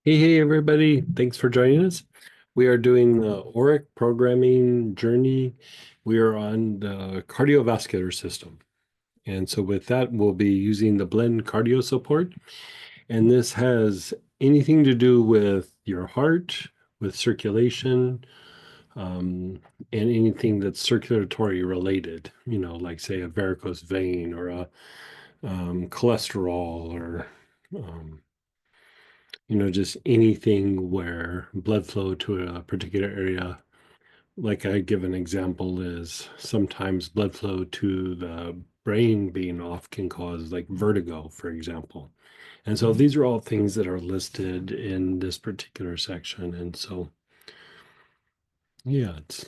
Hey, everybody. Thanks for joining us. We are doing the Auric programming journey. We are on the cardiovascular system. And so with that, we'll be using the blend cardio support. And this has anything to do with your heart, with circulation, and anything that's circulatory related, like say a varicose vein or a cholesterol or um, just anything where blood flow to a particular area. Like I give an example is sometimes blood flow to the brain being off can cause like vertigo, for example. And so these are all things that are listed in this particular section. And so, yeah, it's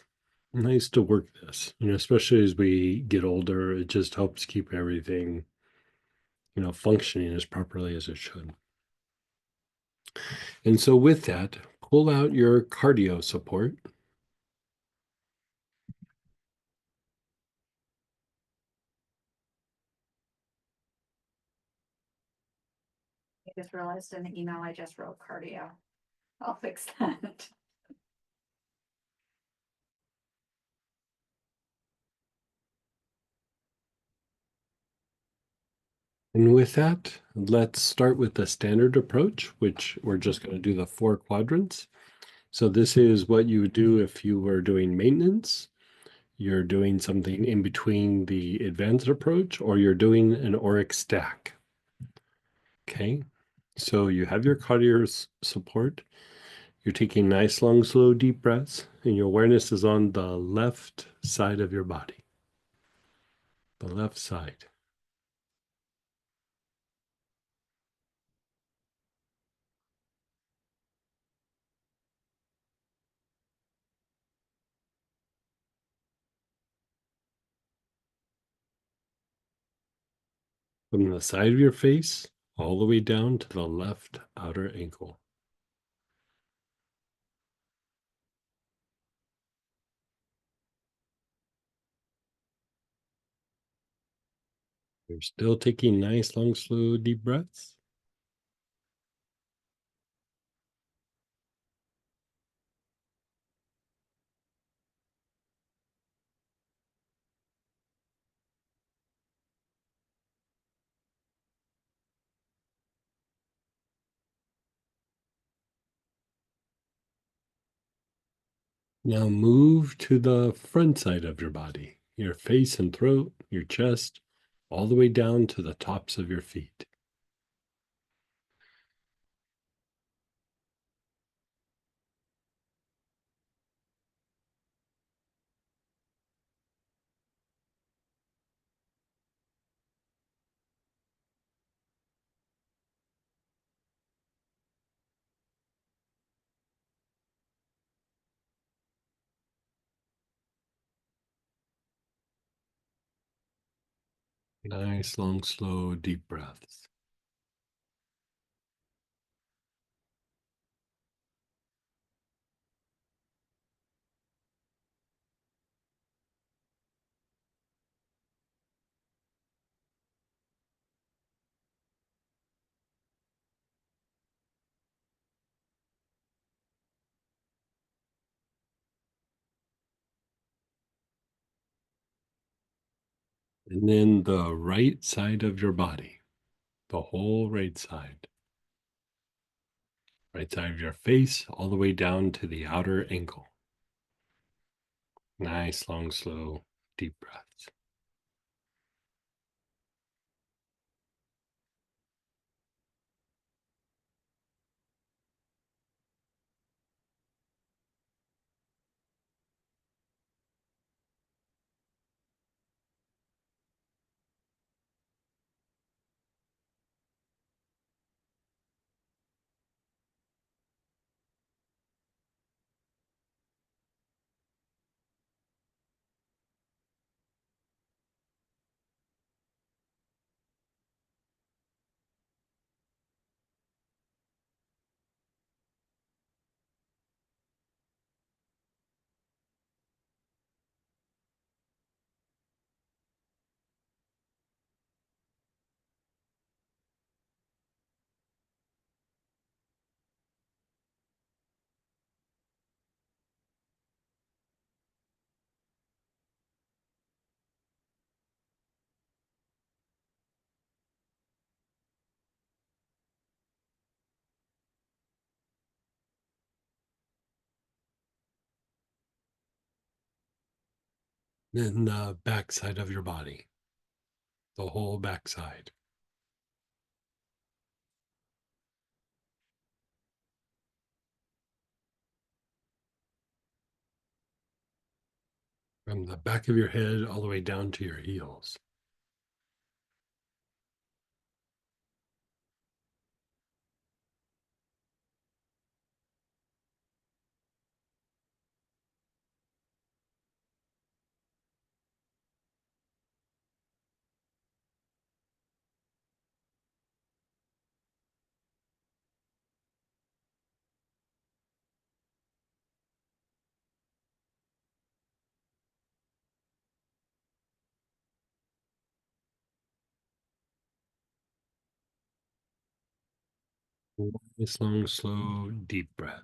nice to work this, especially as we get older, it just helps keep everything, functioning as properly as it should. And so with that, pull out your cardio support. I just realized in the email I just wrote cardio. I'll fix that. And with that, let's start with the standard approach, which we're just going to do the 4 quadrants. So this is what you would do if you were doing maintenance. You're doing something in between the advanced approach, or you're doing an Auric stack. Okay, so you have your cardio support. You're taking nice, long, slow, deep breaths, and your awareness is on the left side of your body. The left side. From the side of your face all the way down to the left outer ankle. You're still taking nice, long, slow, deep breaths. Now move to the front side of your body, your face and throat, your chest, all the way down to the tops of your feet. Nice, long, slow, deep breaths. And then the right side of your body, the whole right side of your face, all the way down to the outer ankle. Nice, long, slow, deep breaths. Then the back side of your body, the whole back side. From the back of your head all the way down to your heels. Nice, long, slow, deep breath.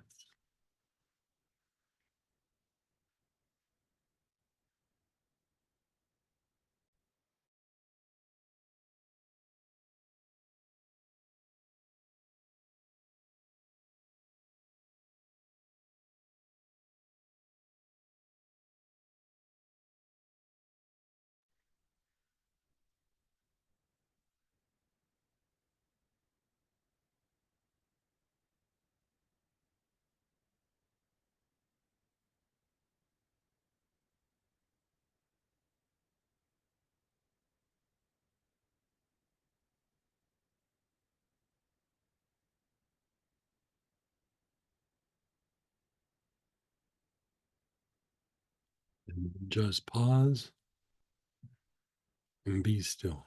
And just pause and be still.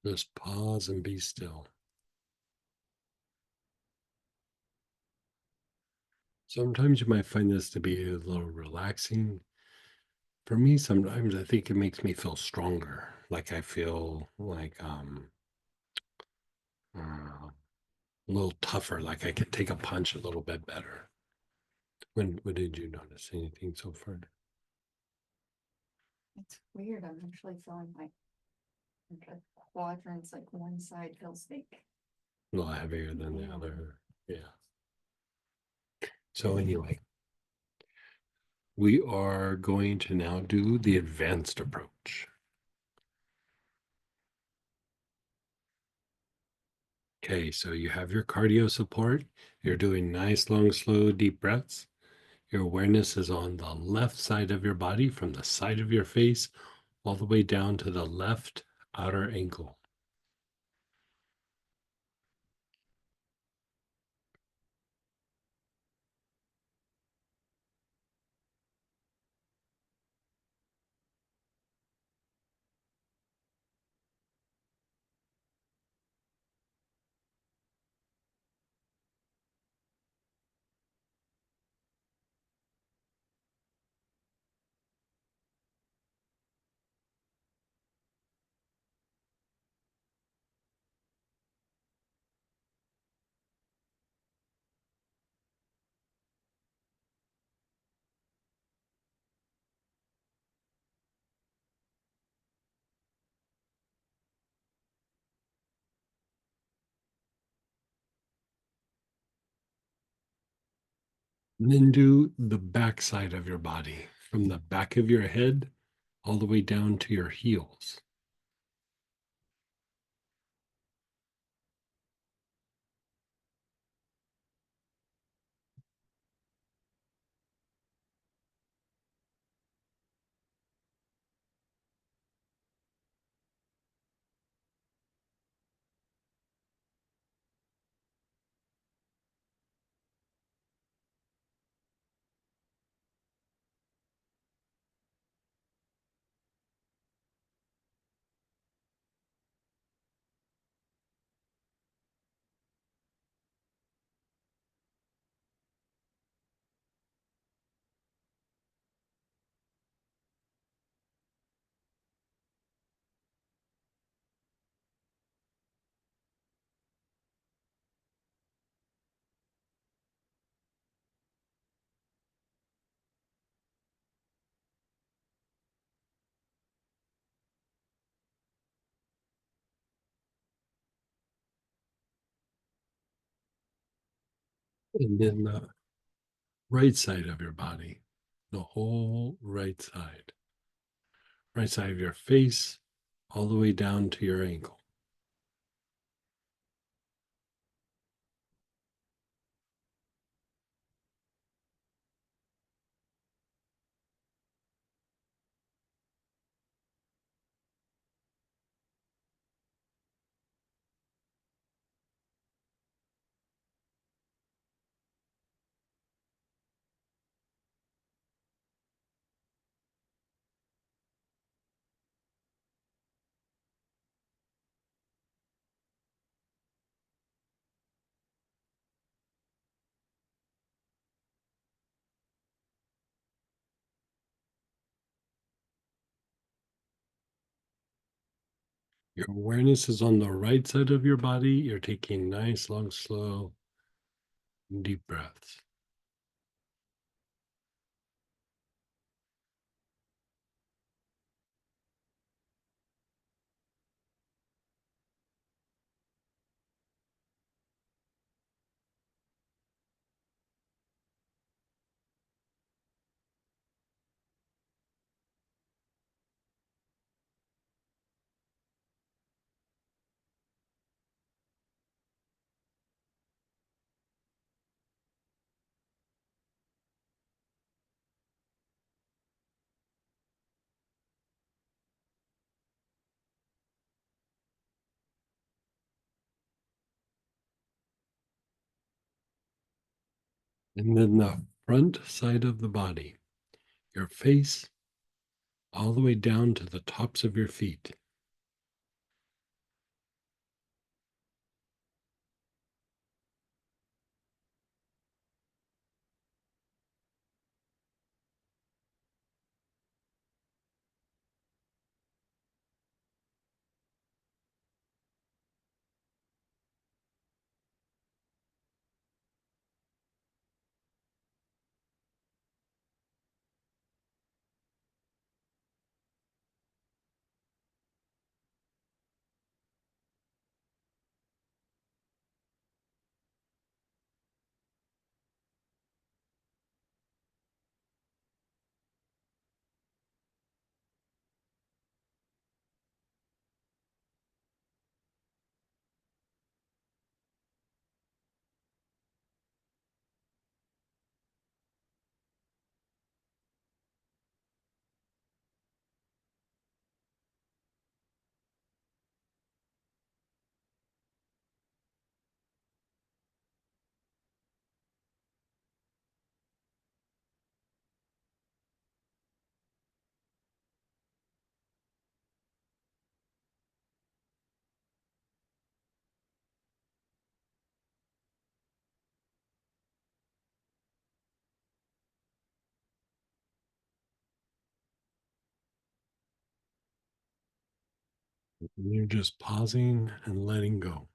Just pause and be still. Sometimes you might find this to be a little relaxing. For me, sometimes I think it makes me feel stronger. Like I feel like a little tougher, like I could take a punch a little bit better. When did you notice anything so far? It's weird. I'm actually feeling like quadrants, like one side feels big. A little heavier than the Yeah. other. Yeah. So anyway, we are going to now do the advanced approach. Okay, so you have your cardio support. You're doing nice, long, slow, deep breaths. Your awareness is on the left side of your body, from the side of your face all the way down to the left outer ankle. And then do the back side of your body, from the back of your head all the way down to your heels. And then the right side of your body, the whole right side of your face, all the way down to your ankle. Your awareness is on the right side of your body. You're taking nice, long, slow, deep breaths. And then the front side of the body, your face, all the way down to the tops of your feet. And you're just pausing and letting go.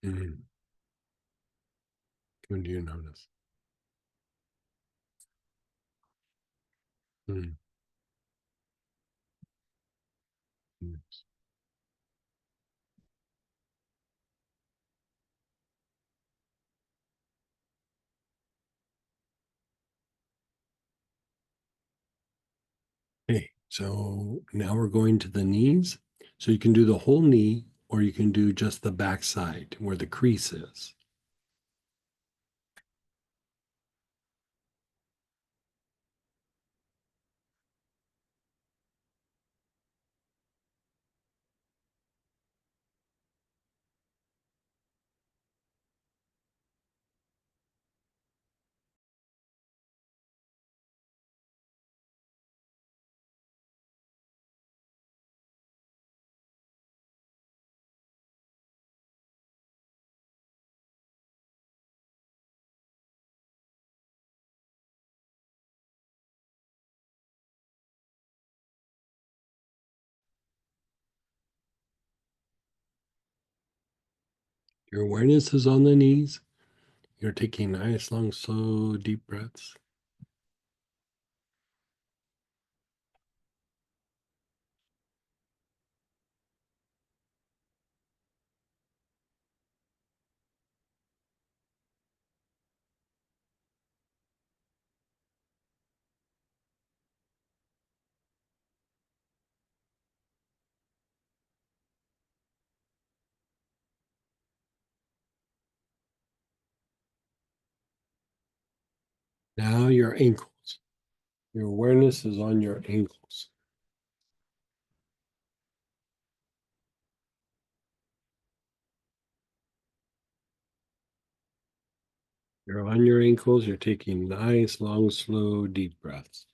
Mm. What do you notice? Mm. Mm. Okay, so now we're going to the knees. So you can do the whole knee, or you can do just the back side where the crease is. Your awareness is on the knees. You're taking nice, long, slow, deep breaths. Now your ankles. Your awareness is on your ankles. You're on your ankles. You're taking nice, long, slow, deep breaths.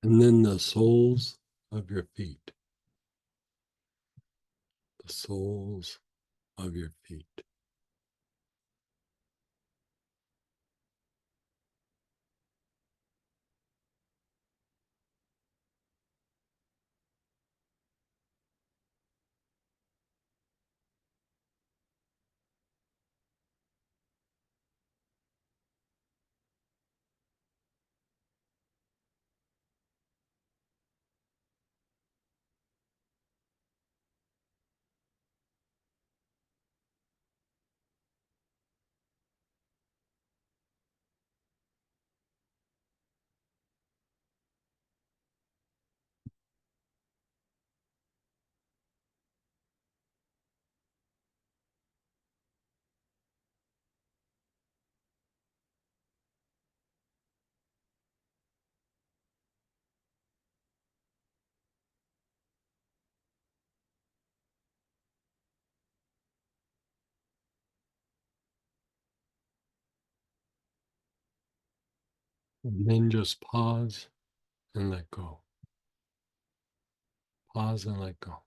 And then the soles of your feet. The soles of your feet. And then just pause and let go. Pause and let go.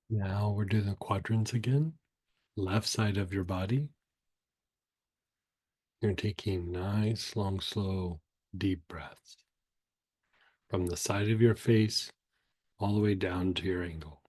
Now we're doing the quadrants again. Left side of your body. You're taking nice, long, slow, deep breaths from the side of your face all the way down to your ankle.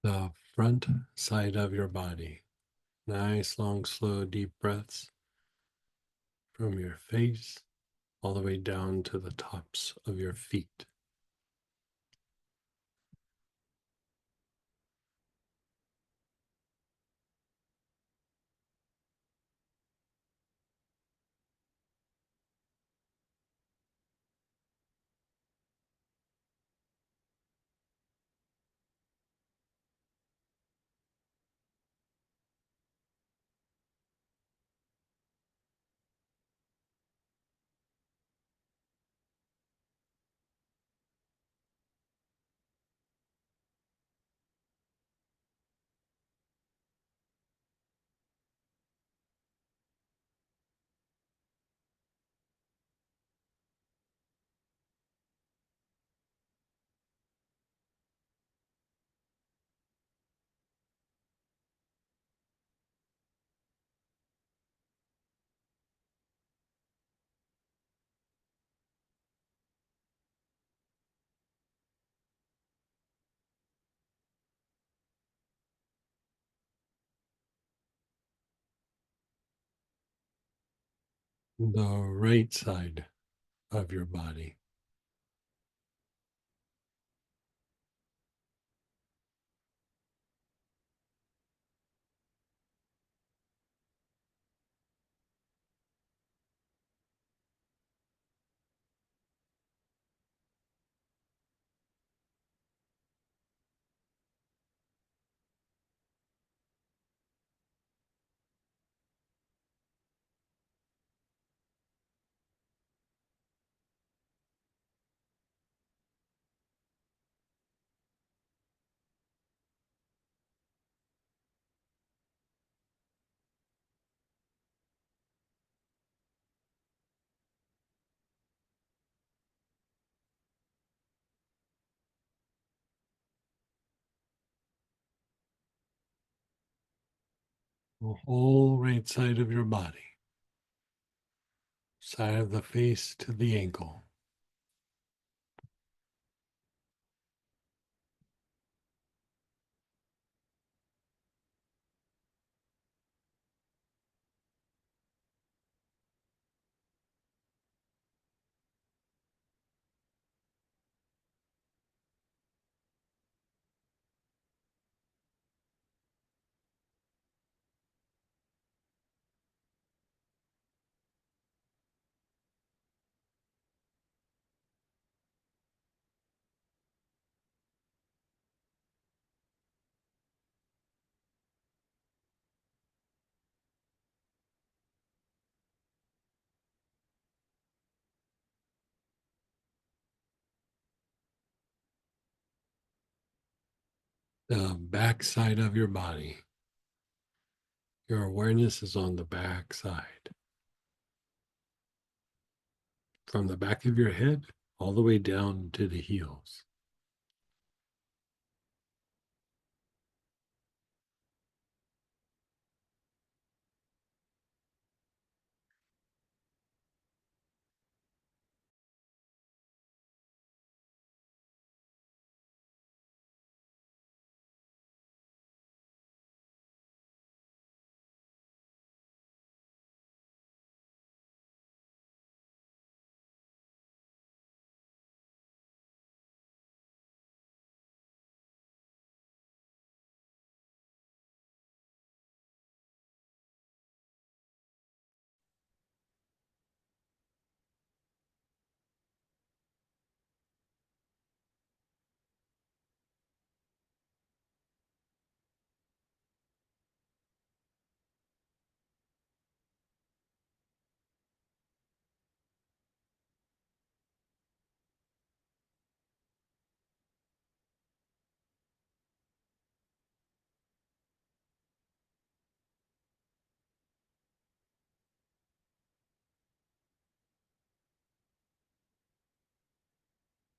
the front side of your body. Nice, long, slow, deep breaths from your face all the way down to the tops of your feet. The right side of your body. The whole right side of your body. Side of the face to the ankle. The back side of your body. Your awareness is on the back side. From the back of your head all the way down to the heels.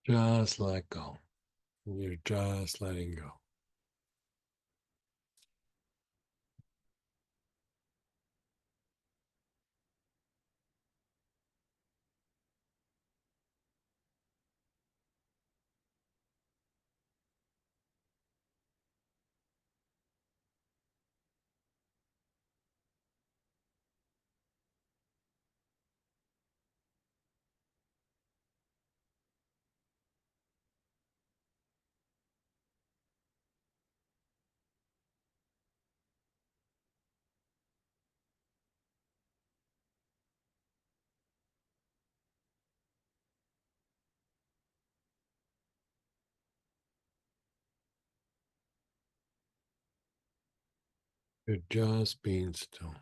Just let go. You're just letting go. You're just being still.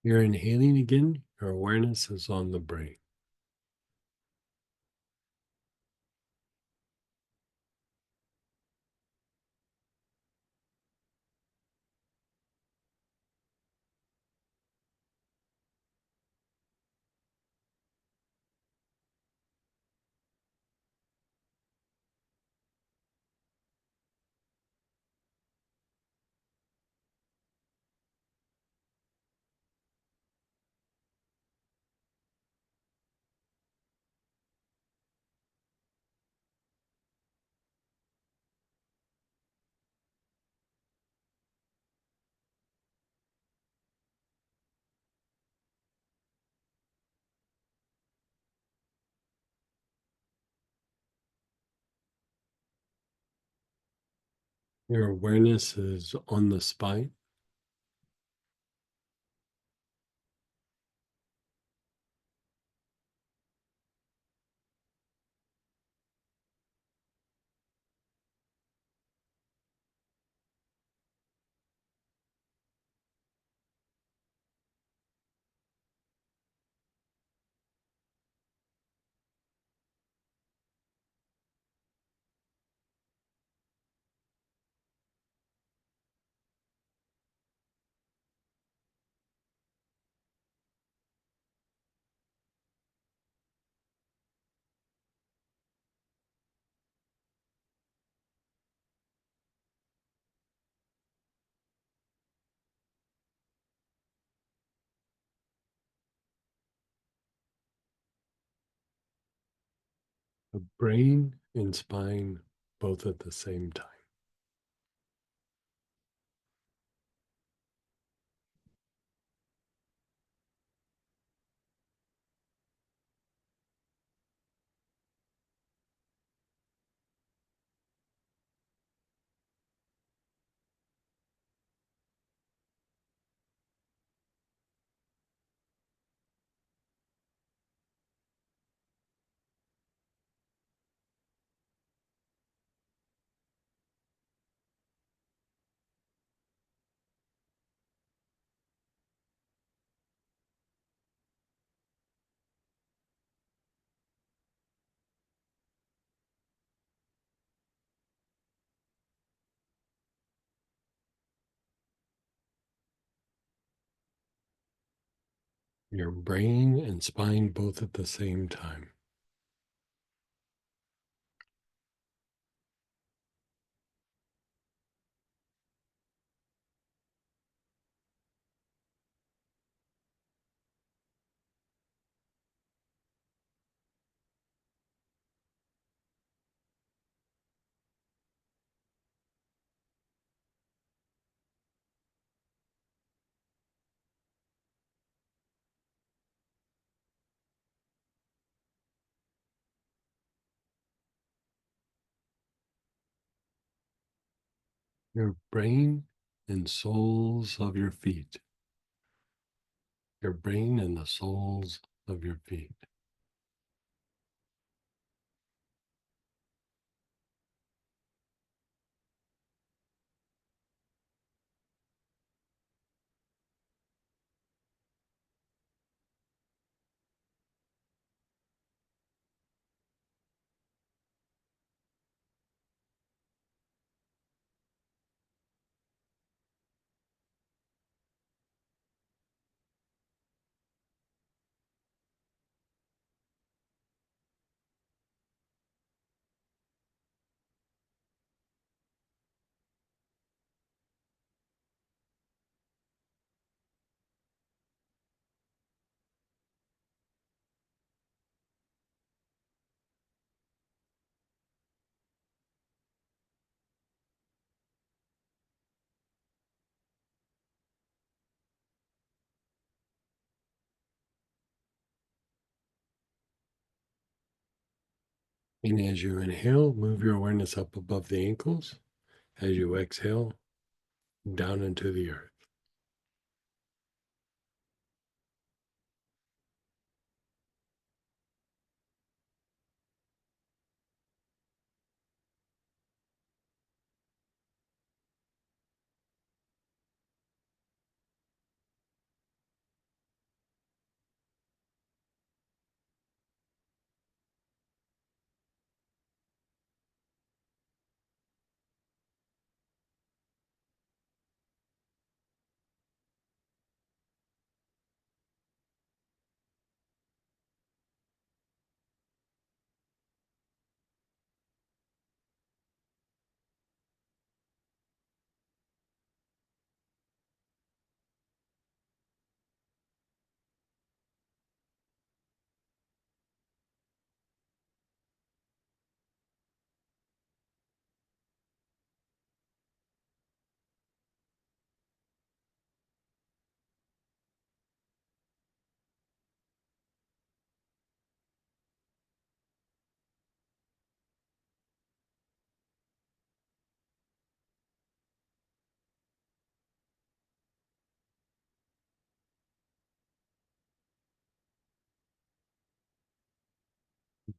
You're inhaling again. Your awareness is on the brain. Your awareness is on the spine. The brain and spine both at the same time. Your brain and spine both at the same time. Your brain and soles of your feet. Your brain and the soles of your feet. And as you inhale, move your awareness up above the ankles. As you exhale, down into the earth.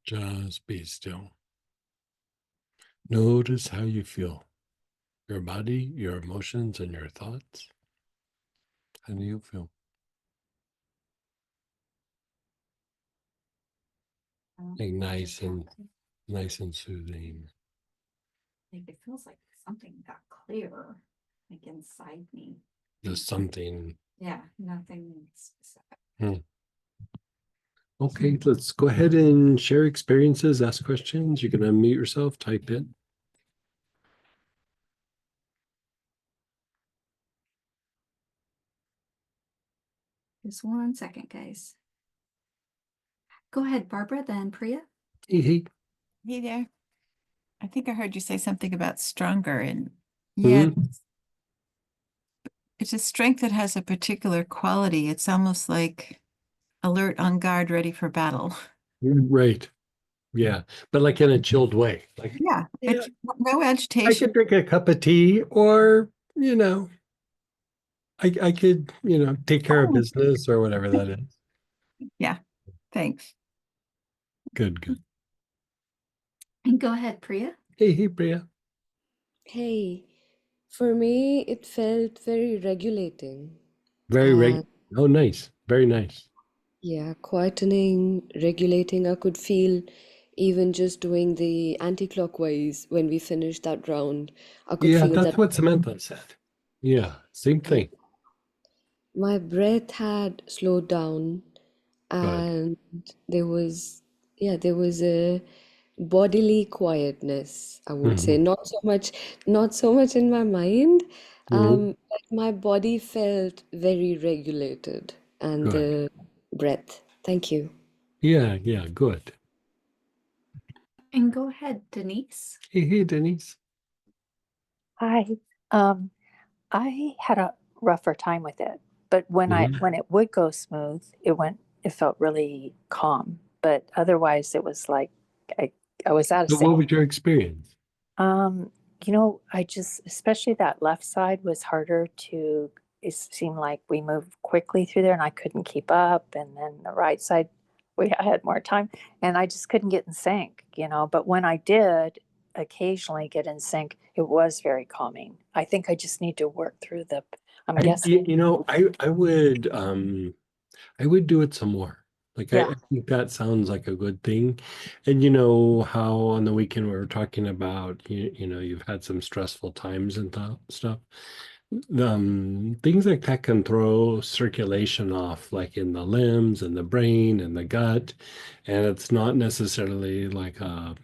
Just be still. Notice how you feel. Your body, your emotions, and your thoughts. How do you feel? Like nice and soothing. Like it feels like something got clear, like inside me. Just something. Yeah, nothing specific. Hmm. Okay, let's go ahead and share experiences, ask questions. You can unmute yourself, type in. Just 1 second, guys. Go ahead, Barbara, then Priya. Hey, hey. Hey there. I think I heard you say something about stronger, and yeah, Mhm. it's a strength that has a particular quality. It's almost like alert, on guard, ready for battle. Right. Yeah. But like in a chilled way. Like, Yeah, yeah, it's no I agitation. could drink a cup of tea or, I could, take care of Oh, business or whatever that is. yeah, thanks. Good, good. And go ahead, Priya. Hey, hey, Priya. Hey, for me, it felt very regulating Very and Oh, nice. Very nice. yeah, quietening, regulating. I could feel even just doing the anti-clockwise when we finished that round. I could Yeah, feel that's that what Samantha said. Yeah, same yeah, thing. my breath had slowed down Good. and there was, yeah, there was a bodily quietness, I would say. Hmm. Not so much in my mind, Hmm. but my body felt very regulated and Good. the breath. Thank you. Yeah, yeah, good. And go ahead, Denise. Hey, hey, Denise. Hi. Um, I had a rougher time with it, but Hmm. when it would go smooth, it felt really calm. But otherwise, it was like I I was out of So sync. what was your experience? Um, I just, especially that left side was harder to. It seemed like we moved quickly through there, and I couldn't keep up. And then the right side, I had more time, and I just couldn't get in sync. But when I did occasionally get in sync, it was very calming. I think I just need to work through the. I'm guessing. I would do it some more. Like Yeah. I think that sounds like a good thing. And you know how on the weekend we were talking about you've had some stressful times and stuff. Things like that can throw circulation off, like in the limbs and the brain and the gut. And it's not necessarily like a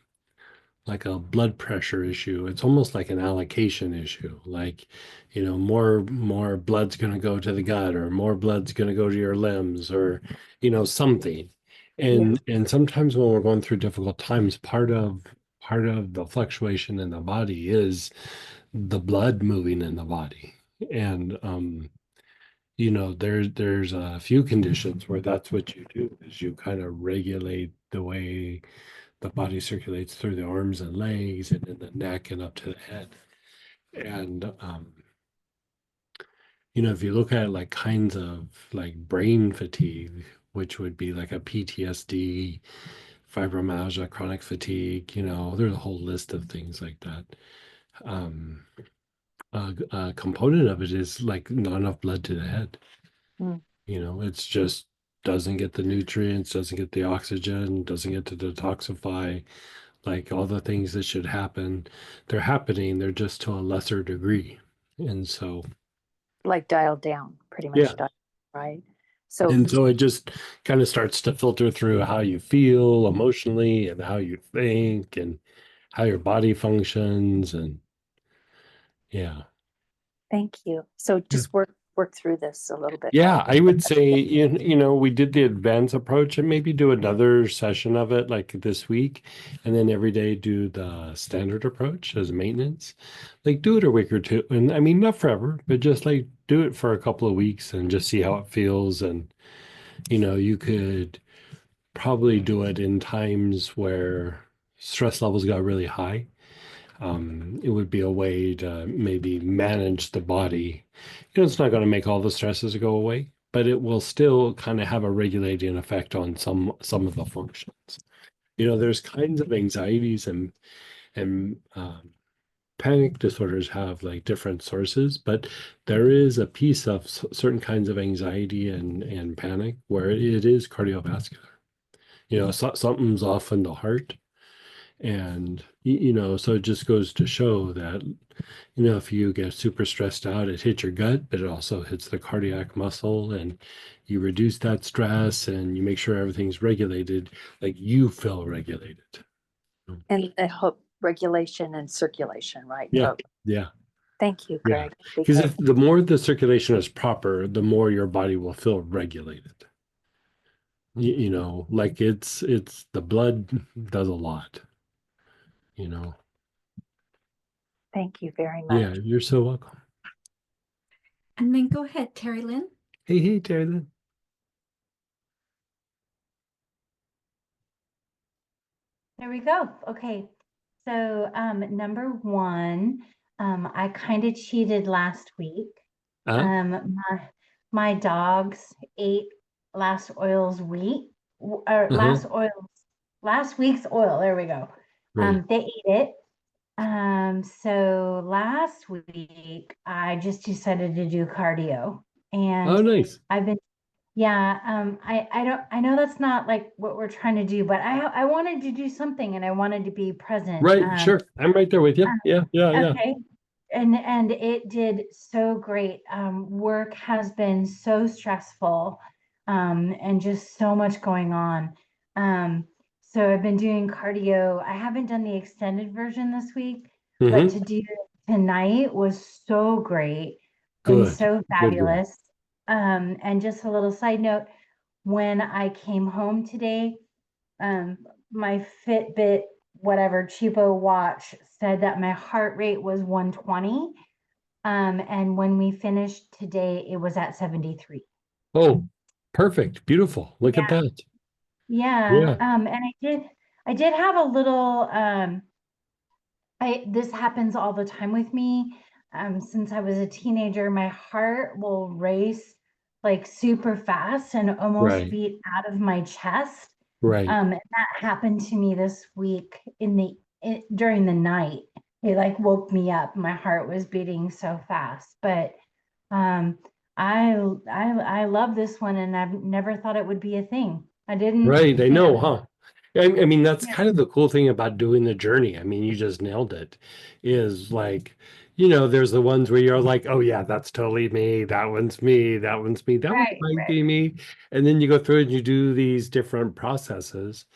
blood pressure issue. It's almost like an allocation issue. Like, more blood's going to go to the gut or more blood's going to go to your limbs or, something. Yeah. And sometimes when we're going through difficult times, part of the fluctuation in the body is the blood moving in the body. And there's a few conditions where that's what you do is you kind of regulate the body circulates through the arms and legs and in the neck and up to the head. And you know, if you look at like kinds of like brain fatigue, which would be like a PTSD, fibromyalgia, chronic fatigue, you know, there's a whole list of things like that. Um, a component of it is like not enough blood to the head. Mm. You know, it's just doesn't get the nutrients, doesn't get the oxygen, doesn't get to detoxify, like all the things that should happen. They're happening, they're just to a lesser degree. And so, Like dialed down, pretty yeah. much dialed, right? So And so it just kind of starts to filter through how you feel emotionally and how you think and how your body functions. And yeah. thank you. So Yeah. just work through this a little bit Yeah, more. I would say, you know, we did the advanced approach and maybe do another session of it like this week, and then every day do the standard approach as maintenance. Like do it a week or two. And I mean, not forever, but just like do it for a couple of weeks and just see how it feels. And, you know, you could probably do it in times where stress levels got really high. It would be a way to maybe manage the body. You know, it's not going to make all the stresses go away, but it will still kind of have a regulating effect on some of the functions. You know, there's kinds of anxieties and panic disorders have like different sources, but there is a piece of certain kinds of anxiety and panic where it is cardiovascular. You know, something's off in the heart. And, you know, so it just goes to show that, you know, if you get super stressed out, it hits your gut, but it also hits the cardiac muscle, and you reduce that stress and you make sure everything's regulated, like you feel regulated. And I hope regulation and circulation, right? Yeah. Totally. Yeah. Thank you, Yeah. Greg. Because if the more the circulation is proper, the more your body will feel regulated. You know, like it's the blood does a lot, you know. Thank you very much. Yeah, you're so welcome. And then go ahead, Terry Lynn. Hey, Terry Lynn. There we go. Okay. So number one, I kind of cheated last week. My dogs ate last week's oil. There we go. Right. They ate it. So last week I just decided to do cardio, and Oh, nice. I've been I know that's not like what we're trying to do, but I wanted to do something and I wanted to be present. Right, sure. I'm right there with you. Yeah. Okay. And it did so great. Work has been so stressful, and just so much going on. So I've been doing cardio. I haven't done the extended version this week, but to do it tonight was so great and Good. so Good. fabulous. And just a little side note, when I came home today, my Fitbit, whatever cheapo watch said that my heart rate was 120. And when we finished today, it was at 73. Oh, perfect. Beautiful. Look at that. Yeah. Yeah. And I did have a little, this happens all the time with me. Since I was a teenager, my heart will race like super fast and almost Right. beat out of my chest. Right. And that happened to me this week during the night. It like woke me up. My heart was beating so fast. But I love this one, and I've never thought it would be a thing. I didn't. Right. I know, huh? I mean, that's kind of the cool thing about doing the journey. I mean, you just nailed it. Is like, you know, there's the ones where you're like, oh yeah, that's totally me. That one's me. That one's me. That one might be me. And then you go through and you do these different processes,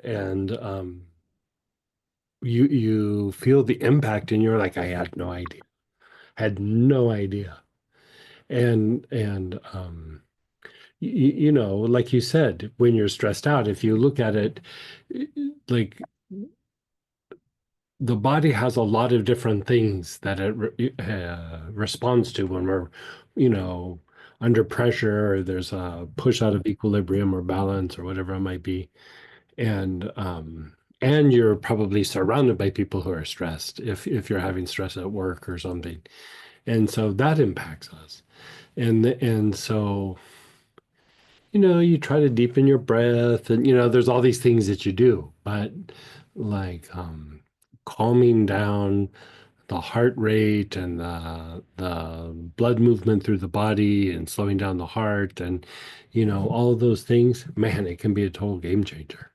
and you feel the impact, and you're like, I had no idea. Had no idea. And you know, like you said, when you're stressed out, if you look at it, like the body has a lot of different things that it responds to when we're, you know, under pressure, or there's a push out of equilibrium or balance or whatever it might be. And and you're probably surrounded by people who are stressed if you're having stress at work or something. And so that impacts us. And so, you try to deepen your breath and there's all these things that you do, but like calming down the heart rate and the blood movement through the body and slowing down the heart and all of those things, man, it can be a total game changer.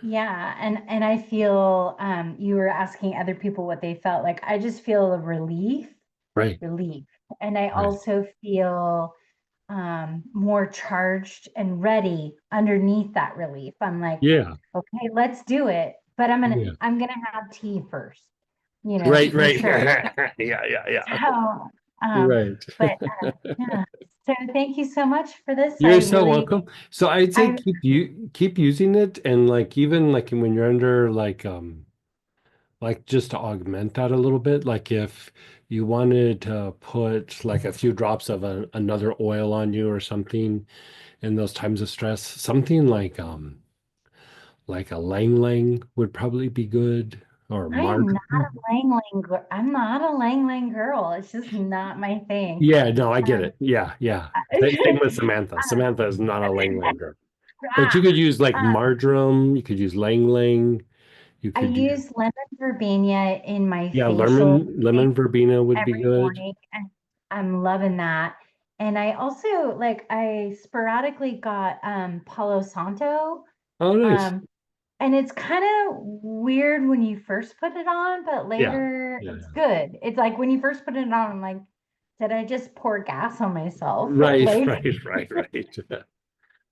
Yeah, and I feel you were asking other people what they felt like. I just feel a Right, relief. And I right. also feel more charged and ready underneath that relief. I'm like, Yeah, okay, let's do it. But yeah. I'm gonna have tea first, Right, for right. sure. Yeah, yeah, yeah. So, Right. but yeah. So thank you so much for this. I You're so really, welcome. So I'd say I keep using it, and like even like when you're under like just to augment that a little bit, like if you wanted to put like a few drops of another oil on you or something in those times of stress, something like a lang lang would probably be good, or I am not marjoram. a Lang Lang girl. I'm not a Lang Lang girl. It's just not my thing. Yeah, no, I get Um, it. Yeah, yeah. Same with Samantha. Samantha is not a lang lang girl. But you ah, could use like um, marjoram, you could use lang lang, you I could use, use lemon verbena in my yeah, facial lemon verbena would be every good. morning, and I'm loving that. And I also I sporadically got Palo Santo. Oh, nice. Um, and it's kind of weird when you first put it on, but Yeah. later Yeah, it's yeah. good. It's like when you first put it on, I'm like, did I just pour gas on myself? But Right, later, right.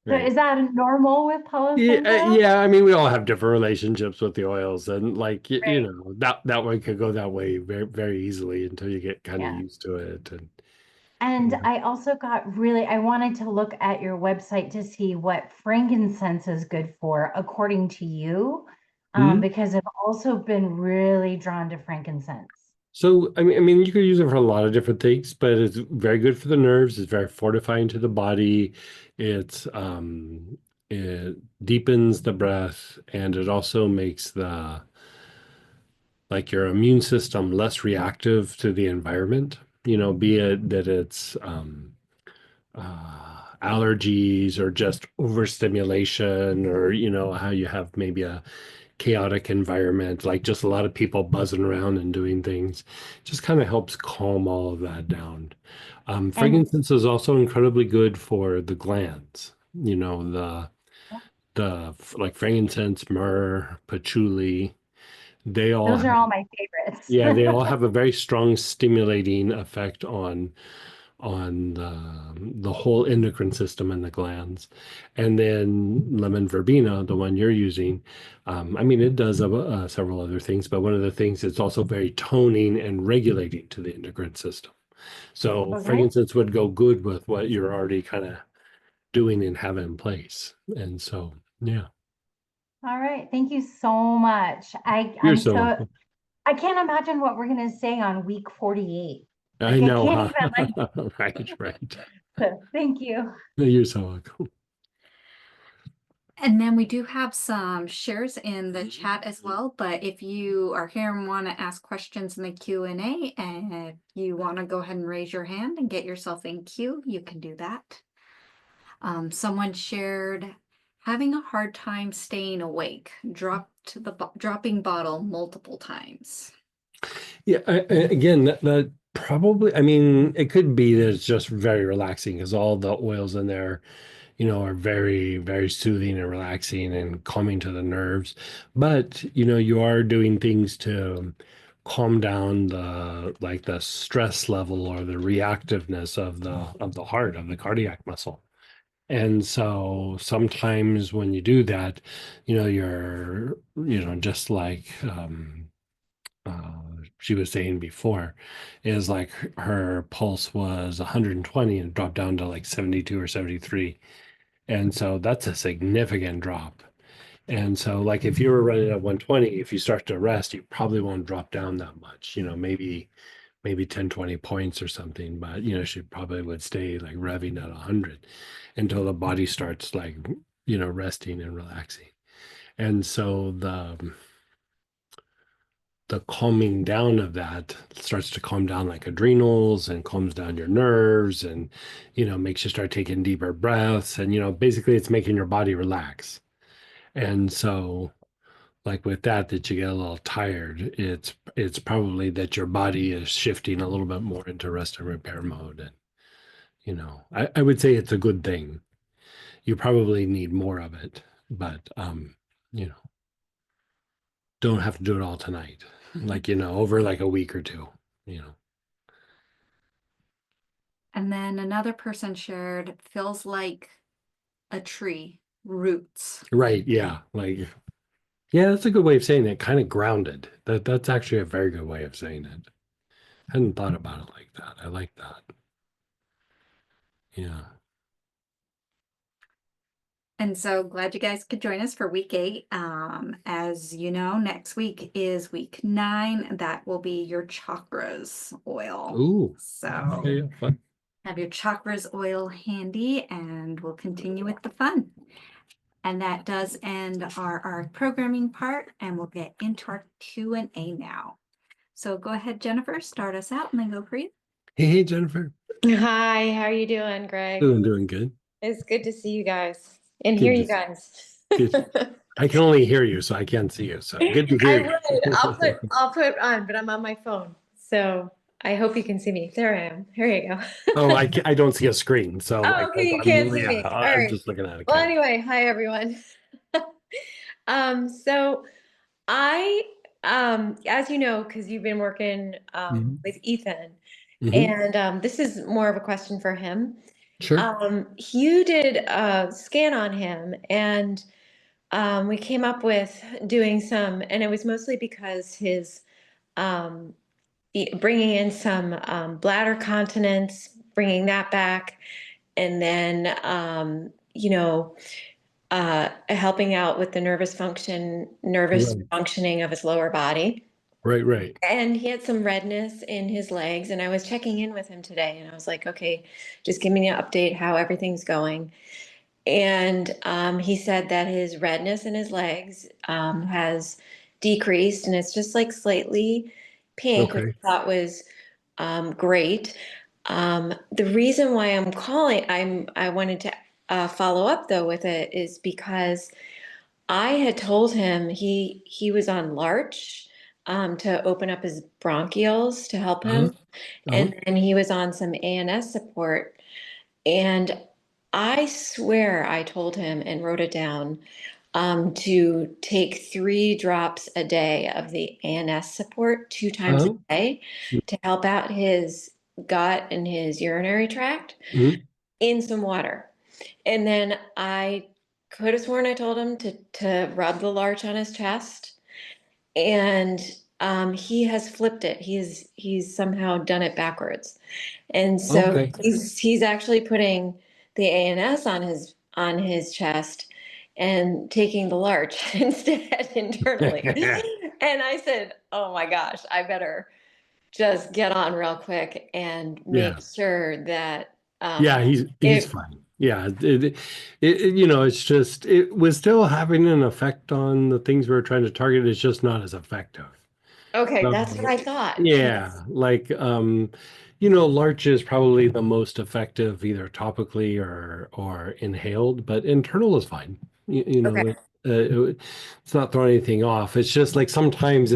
so Right. is that normal with Palo Yeah, Santo? yeah. I mean, we all have different relationships with the oils, and like Right. that one could go that way very, very easily until you get kind of Yeah. used to it. And And yeah. I also I wanted to look at your website to see what frankincense is good for, according to you, Hmm? because I've also been really drawn to frankincense. So, I mean, you could use it for a lot of different things, but it's very good for the nerves. It's very fortifying to the body. It deepens the breath, and it also makes like your immune system less reactive to the environment. Be it that it's allergies or just overstimulation, or how you have maybe a chaotic environment, like just a lot of people buzzing around and doing things, just kind of helps calm all of that down. And Frankincense is also incredibly good for the glands. The like frankincense, myrrh, patchouli, they all those have, are all my favorites. yeah, they all have a very strong stimulating effect on the whole endocrine system and the glands. And then lemon verbena, the one you're using, I mean, it does several other things, but one of the things it's also very toning and regulating to the endocrine system. So Okay. frankincense would go good with what you're already kind of doing and have in place. And so, yeah, All right. Thank you so much. you're I'm so so welcome. I can't imagine what we're gonna say on week 48. I Like I know, can't huh? even Right. so thank you. You're so welcome. And then we do have some shares in the chat as well, but if you are here and want to ask questions in the Q&A and if you want to go ahead and raise your hand and get yourself in queue, you can do that. Someone shared having a hard time staying awake, dropping bottle multiple times. Yeah, again, that probably, I mean, it could be that it's just very relaxing because all the oils in there, are very, very soothing and relaxing and calming to the nerves. But, you are doing things to calm down the stress level or the reactiveness of the heart, of the cardiac muscle. And so sometimes when you do that, you're, just like uh, she was saying before, is like her pulse was 120 and dropped down to like 72 or 73. And so that's a significant drop. And so, like, if you were running at 120, if you start to rest, you probably won't drop down that much, maybe 10, 20 points or something. But, she probably would stay like revving at 100 until the body starts like, resting and relaxing. And so the calming down of that starts to calm down like adrenals and calms down your nerves and, makes you start taking deeper breaths. And, basically it's making your body relax. And so like with that you get a little tired, it's probably that your body is shifting a little bit more into rest and repair mode. And, I would say it's a good thing. You probably need more of it, but, you know, don't have to do it all tonight. Like, over like a week or two, you know. And then another person shared, feels like a tree, roots. Right. Yeah. Like, yeah, that's a good way of saying it. Kind of grounded. That's actually a very good way of saying it. Hadn't thought about it like that. I like that. Yeah. And so glad you guys could join us for week 8. As you know, next week is week 9. That will be your chakras oil. Ooh. So Okay, yeah, fun. have your chakras oil handy, and we'll continue with the fun. And that does end our programming part, and we'll get into our Q&A now. So go ahead, Jennifer, start us out and then go for you. Hey, Jennifer. Hi, how are you doing, Greg? Doing good. It's good to see you guys and Good hear to you see- guys. Good. I can only hear you, so I can't see you. So good to I hear would. you. I'll put on, but I'm on my phone. So I hope you can see me. There I am. Here you go. Oh, I don't see a screen, so Oh, like okay, you I'm, can't see yeah, me. All I'm right. just looking at it. Well, anyway, hi everyone. So I as you know, because you've been working Mhm. with Ethan, Mhm. and this is more of a question for him. Sure. You did a scan on him, and we came up with doing some, and it was mostly because his um, bringing in some bladder continence, bringing that back, and then helping out with the nervous Right. functioning of his lower body. Right. And he had some redness in his legs, and I was checking in with him today, and I was like, okay, just give me an update how everything's going. And he said that his redness in his legs has decreased, and it's just like slightly pink, which Okay. I thought was great. The reason why I'm calling, I wanted to follow up though with it is because I had told him he was on Larch to open up his bronchioles to help Uh-huh. him, and then he was on some ANS support. And I swear I told him and wrote it down to take 3 drops a day of the ANS support 2 times a Uh-huh. day to help out his gut and his urinary tract Mhm. in some water. And then I could have sworn I told him to rub the larch on his chest. And he has flipped it. He's somehow done it backwards. And so Okay. he's actually putting the ANS on his chest and taking the larch instead internally. And I said, "Oh my gosh, I better just get on real quick and Yeah. make sure that Yeah, he's it fine. Yeah, it's just it was still having an effect on the things we were trying to target. It's just not as effective. okay, that's what So, I thought. yeah, like larch is probably the most effective either topically or inhaled, but internal is fine. Okay. It's not throwing anything off. It's just like sometimes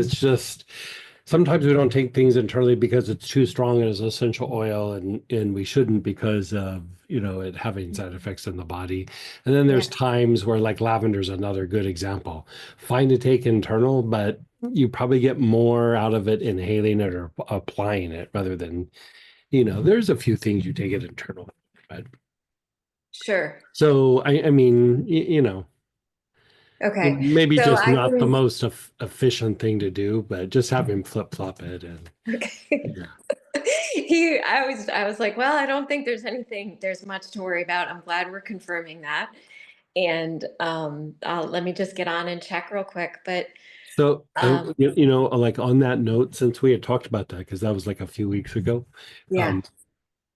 we don't take things internally because it's too strong as essential oil and we shouldn't because of it having side effects in the body. And then Yeah. there's times where like lavender is another good example. Fine to take internal, but you probably get more out of it inhaling it or applying it rather than there's a few things you take it internal. But Sure. so I mean Okay. maybe So just I not the can most efficient thing to do, but just have him flip flop it and okay. yeah. I was like, well, I don't think there's much to worry about. I'm glad we're confirming that. And let me just get on and check real quick. But So, um, like on that note, since we had talked about that, because that was like a few weeks ago, yeah. um,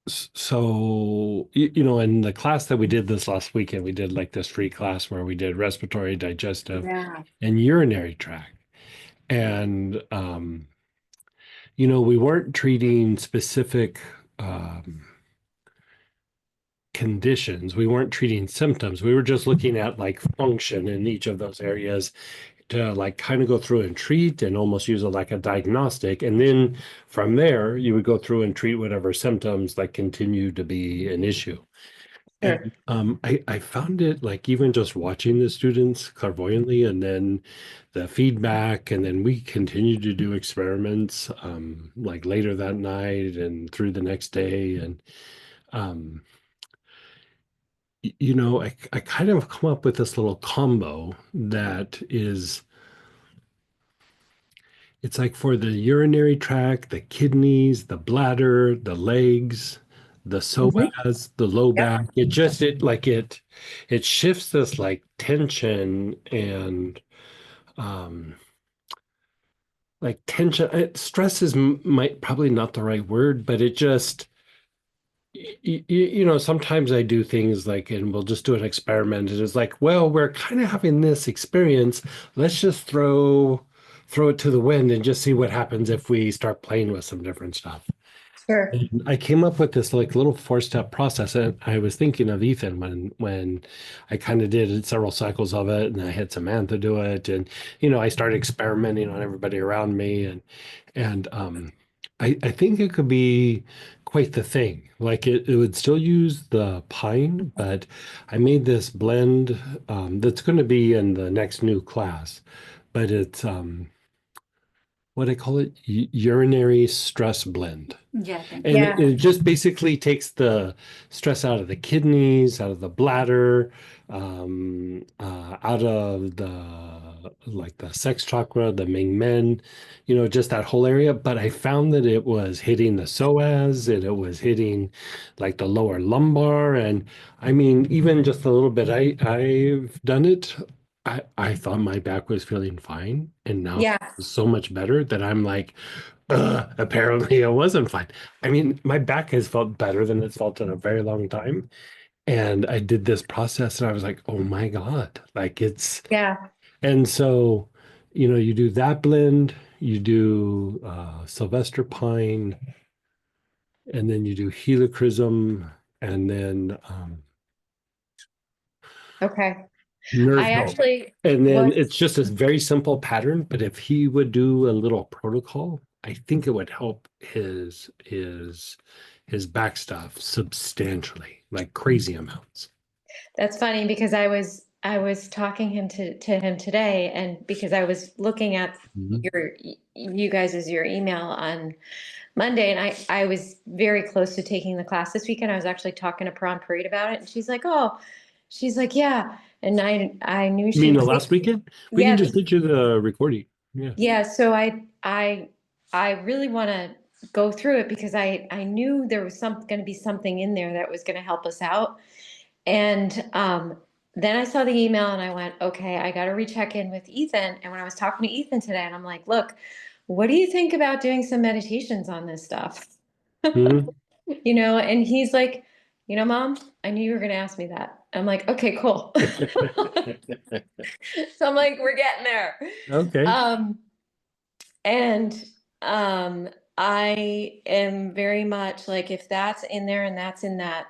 So, you know, in the class that we did this last weekend, we did like this free class where we did respiratory, digestive, Yeah. and urinary tract. And, you know, we weren't treating specific conditions. We weren't treating symptoms. We were just looking at like function in each of those areas to like kind of go through and treat and almost use it like a diagnostic. And then from there, you would go through and treat whatever symptoms like continue to be an issue. Sure. And I found it like even just watching the students clairvoyantly and then the feedback, and then we continued to do experiments like later that night and through the next day. And um, you know, I kind of come up with this little combo that is, it's like for the urinary tract, the kidneys, the bladder, the legs, the Mhm. psoas, the low Yep. back. It just it shifts this like tension and um like tension. Stress is might probably not the right word, but it just you know, sometimes I do things like, and we'll just do an experiment. And it's like, well, we're kind of having this experience. Let's just throw it to the wind and just see what happens if we start playing with some different stuff. Sure. And I came up with this like little four-step process, and I was thinking of Ethan when I kind of did several cycles of it, and I had Samantha do it, and you know, I started experimenting on everybody around me, and I think it could be quite the thing. Like it would still use the pine, but I made this blend that's going to be in the next new class, but it's what I call it, urinary stress blend. Yeah, thank And you. Yeah. it just basically takes the stress out of the kidneys, out of the bladder, out of the like the sex chakra, the Ming Men, you know, just that whole area. But I found that it was hitting the psoas and it was hitting like the lower lumbar. And I mean, even just a little bit, I've done it. I thought my back was feeling fine, and now Yeah. it's so much better that I'm like, apparently it wasn't fine. I mean, my back has felt better than it's felt in a very long time. And I did this process and I was like, oh my God, like it's, Yeah. and so, you know, you do that blend, you do Sylvester Pine, and then you do Helichrysum, and then Okay. Nerve I Health. actually And then was, it's just a very simple pattern, but if he would do a little protocol, I think it would help his back stuff substantially, like crazy amounts. that's funny because I was talking to him today, and because I was looking at Mhm. you guys as your email on Monday, and I was very close to taking the class this weekend. I was actually talking to Prawn Parade about it, and she's like, yeah. And I knew You she mean the was last weekend? We can yeah, just get you the recording. Yeah. yeah. So I really want to go through it because I knew there was going to be something in there that was going to help us out. And then I saw the email and I went, okay, I got to recheck in with Ethan. And when I was talking to Ethan today, and I'm like, look, what do you think about doing some meditations on this stuff? Mhm. And he's like, Mom, I knew you were going to ask me that. I'm like, okay, cool. So I'm like, we're getting there. Okay. Um, and I am very much like, if that's in there and that's in that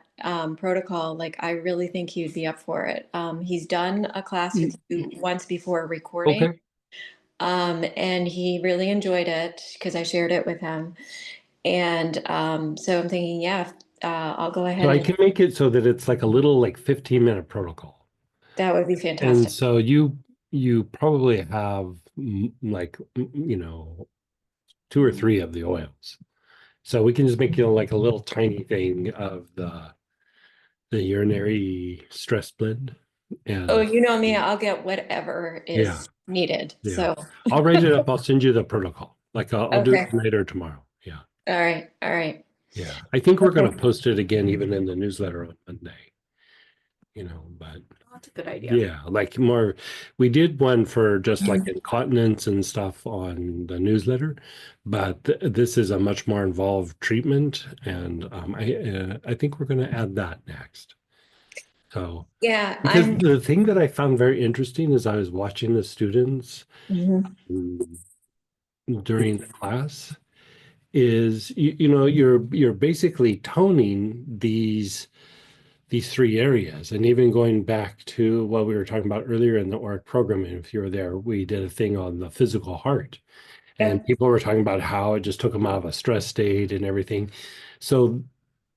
protocol, like I really think he would be up for it. He's done a class with you once before recording, Okay. and he really enjoyed it because I shared it with him. And so I'm thinking, yeah, I'll go ahead So I and can make it so that it's like a little like 15-minute protocol. that would be And fantastic. so you probably have like you know, two or three of the oils. So we can just make, you know, like a little tiny thing of the urinary stress blend. Oh, And you know me, I'll get whatever yeah, is needed. yeah. So, I'll write it up. I'll send you the protocol. Like I'll do it okay. tonight or tomorrow. Yeah. All right. All right. Yeah. I think we're Okay. going to post it again, even in the newsletter on Monday. but That's a good idea. yeah, like more, we did one for just like incontinence and stuff on the newsletter, but this is a much more involved treatment, and I think we're going to add that next. So, Yeah, because the thing that I found very interesting is I was watching the students Mhm. during the class is you're basically toning these three areas. And even going back to what we were talking about earlier in the Auric programming, if you were there, we did a thing on the physical heart. And Yep. people were talking about how it just took them out of a stress state and everything. So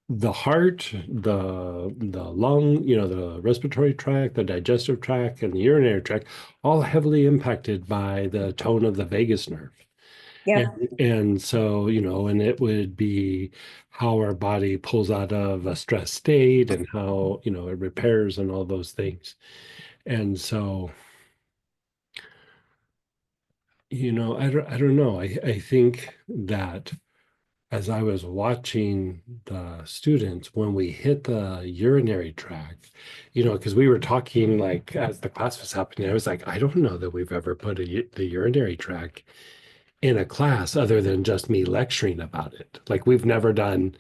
the heart, the lung, the respiratory tract, the digestive tract, and the urinary tract, all heavily impacted by the tone of the vagus nerve. Yep. And so, and it would be how our body pulls out of a stress state and how, it repairs and all those things. And so, I don't know. I think that as I was watching the students, when we hit the urinary tract, because we were talking like as the class was happening, I was like, I don't know that we've ever put the urinary tract in a class other than just me lecturing about it. Like we've never done,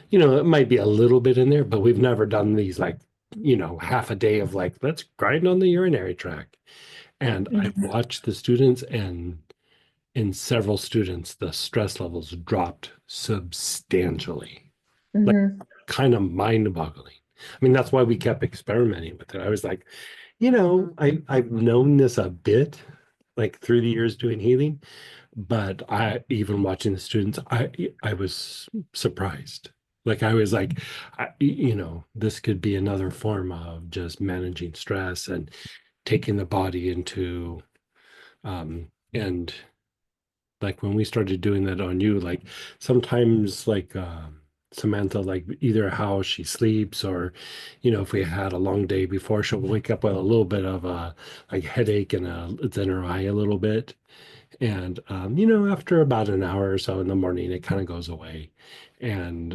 it might be a little bit in there, but we've never done these like, half a day of like, let's grind on the urinary tract. And I Mhm. watched the students, and in several students, the stress levels dropped substantially, like Mhm. kind of mind-boggling. I mean, that's why we kept experimenting with it. I was like, I've known this a bit, like through the years doing healing, but I even watching the students, I was surprised. Like I was like, this could be another form of just managing stress and taking the body into, and like when we started doing that on you, like sometimes like Samantha, like either how she sleeps or, if we had a long day before, she'll wake up with a little bit of a like headache and it's in her eye a little bit. And after about an hour or so in the morning, it kind of goes away. And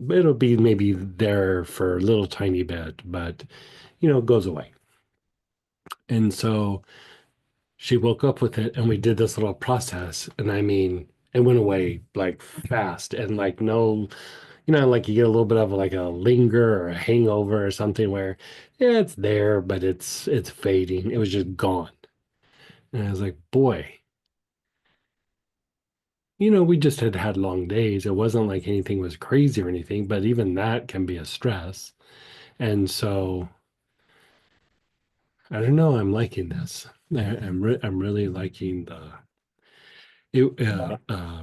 it'll be maybe there for a little tiny bit, but it goes away. And so she woke up with it, and we did this little process. And I mean, it went away like fast, and like no, like you get a little bit of like a linger or a hangover or something where, yeah, it's there, but it's fading. It was just gone. And I was like, boy, we just had long days. It wasn't like anything was crazy or anything, but even that can be a stress. And so I don't know. I'm liking this. I'm really liking the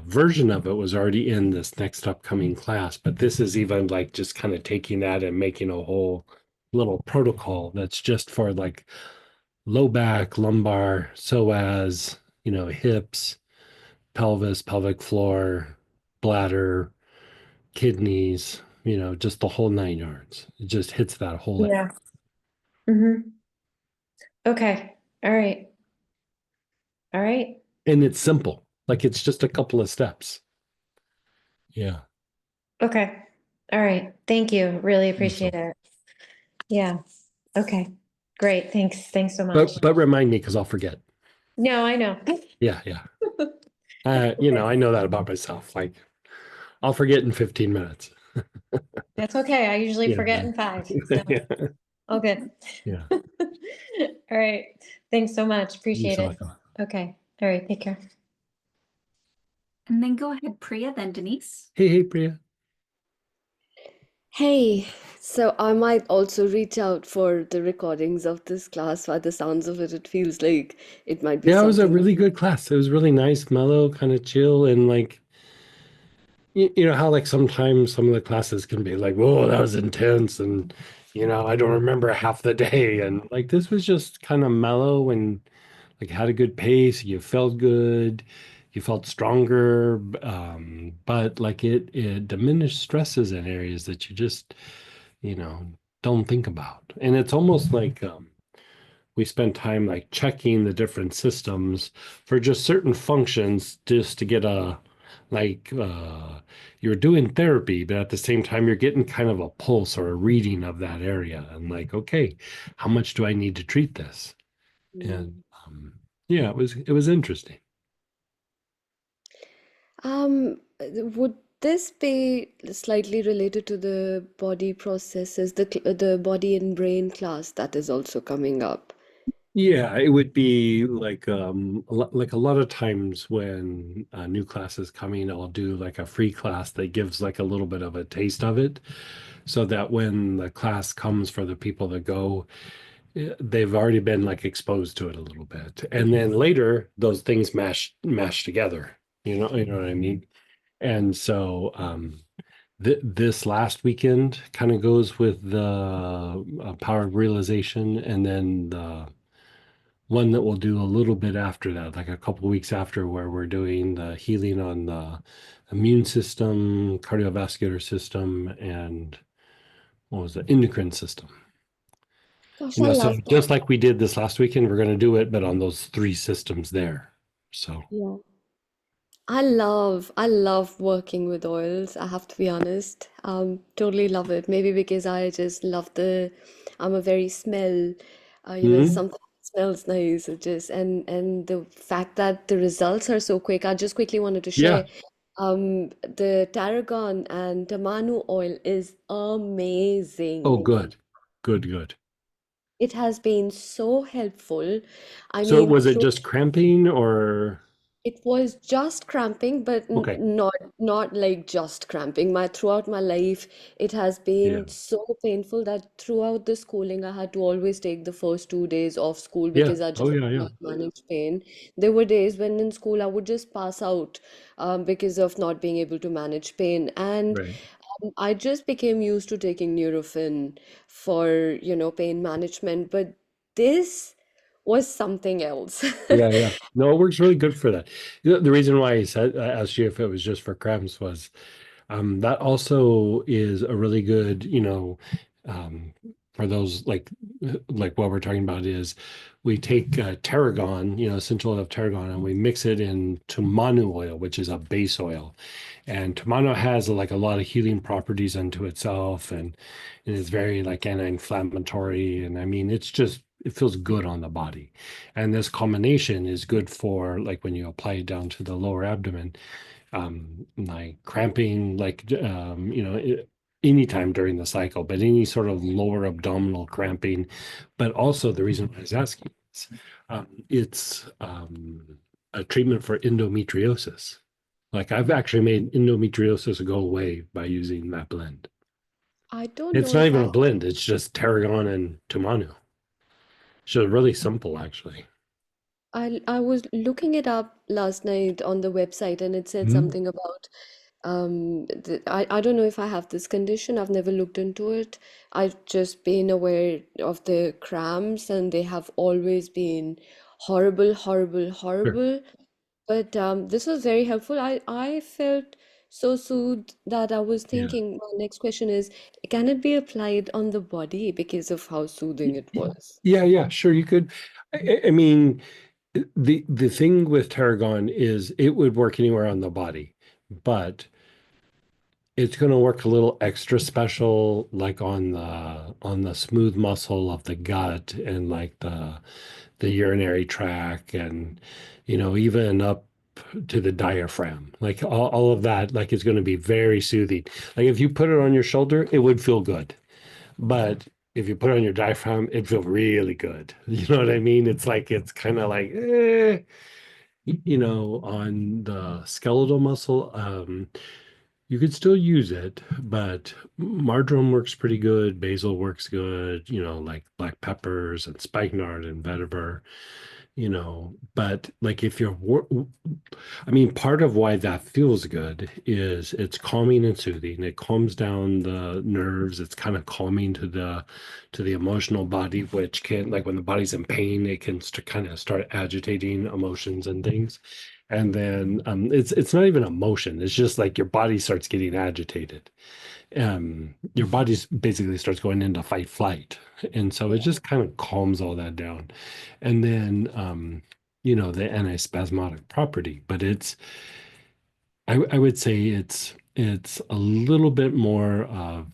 version of it was already in this next upcoming class, but this is even like just kind of taking that and making a whole little protocol that's just for like low back, lumbar, psoas, hips, pelvis, pelvic floor, bladder, kidneys, just the whole 9 yards. It just hits that whole, Yeah. Mhm. Okay. All right. All right. and it's simple. Like it's just a couple of steps. Yeah. Okay. All right. Thank you. Really And appreciate so, it. Yeah. Okay. Great. Thanks. Thanks so much. but remind me because I'll forget. No, I know. Yeah, yeah. I know that about myself. Like I'll forget in 15 minutes. That's okay. I usually Yeah. forget in 5. So Yeah. all good. Yeah. All right. Thanks so much. You're Appreciate so it. welcome. Okay. All right. Take care. And then go ahead, Priya, then Denise. Hey, Priya. Hey, so I might also reach out for the recordings of this class. By the sounds of it, it feels like it might be Yeah, it was a something. really good class. It was really nice, mellow, kind of chill, and like you know how like sometimes some of the classes can be like, whoa, that was intense, and I don't remember half the day. And like this was just kind of mellow and like had a good pace. You felt good, you felt stronger, but like it diminished stresses in areas that you just you know don't think about. And it's almost like we spend time like checking the different systems for just certain functions just to get a like you're doing therapy, but at the same time you're getting kind of a pulse or a reading of that area, and like, okay, how much do I need to treat this? And Mm. yeah, it was interesting. Would this be slightly related to the body processes, the body and brain class that is also coming up? Yeah, it would be like like a lot of times when a new class is coming, I'll do like a free class that gives like a little bit of a taste of it, so that when the class comes for the people that go, they've already been like exposed to it a little bit. And then later those things mash together. You know what I mean? And so this last weekend kind of goes with the power of realization, and then the one that we'll do a little bit after that, like a couple weeks after, where we're doing the healing on the immune system, cardiovascular system, and what was the endocrine system. Gosh, I So love that. just like we did this last weekend, we're going to do it, but on those three systems there. So, Yeah. I love working with oils. I have to be honest. Totally love it. Maybe because I just love I'm a very mhm. something that smells nice. It just and the fact that the results are so quick. I just quickly wanted to Yeah. share, the Tarragon and Tamanu oil is Oh, amazing. good. Good, good. It has been so helpful. I So mean, was it just cramping or it was just cramping, but okay. not like just cramping. Throughout my life, it has Yeah. been so painful that throughout the schooling, I had to always take the first 2 days off school Yeah. because I Oh just yeah, could yeah. not manage pain. There were days when in school I would just pass out, because of not being able to manage pain, and Right. I just became used to taking Nurofen for, pain management, but this was something else. Yeah, yeah. No, it works really good for that. The reason why I asked you if it was just for cramps was that also is a really good, um, for those like what we're talking about is we take tarragon, essential oil of tarragon, and we mix it into manu oil, which is a base oil. And Tamanu has like a lot of healing properties unto itself, and it's very like anti-inflammatory. And I mean, it feels good on the body. And this combination is good for like when you apply it down to the lower abdomen, like cramping, like anytime during the cycle, but any sort of lower abdominal cramping. But also the reason why I was asking is it's a treatment for endometriosis. Like I've actually made endometriosis go away by using that blend. I don't It's know not if even I a blend, it's just tarragon and tamanu. So really simple actually. I was looking it up last night on the website and it said Mhm. something about I don't know if I have this condition. I've never looked into it. I've just been aware of the cramps and they have always been horrible, horrible, Sure. horrible. But this was very helpful. I felt so soothed that I was Yeah. thinking my next question is, can it be applied on the body because of how soothing it was? Yeah, yeah, sure. You could. I mean, the thing with tarragon is it would work anywhere on the body, but it's going to work a little extra special, like on the smooth muscle of the gut and like the urinary tract, and even up to the diaphragm. Like all of that, like is going to be very soothing. Like if you put it on your shoulder, it would feel good. But if you put it on your diaphragm, it'd feel really good. You know what I mean? It's kind of like, on the skeletal muscle, you could still use it, but marjoram works pretty good. Basil works good, like black peppers and spikenard and vetiver, but like if I mean, part of why that feels good is it's calming and soothing. It calms down the nerves. It's kind of calming to the emotional body, which can, like when the body's in pain, it can kind of start agitating emotions and things. And then it's not even emotion. It's just like your body starts getting agitated. Your body basically starts going into fight flight, and so it just kind of calms all that down. And then the antispasmodic property, but I would say it's a little bit more of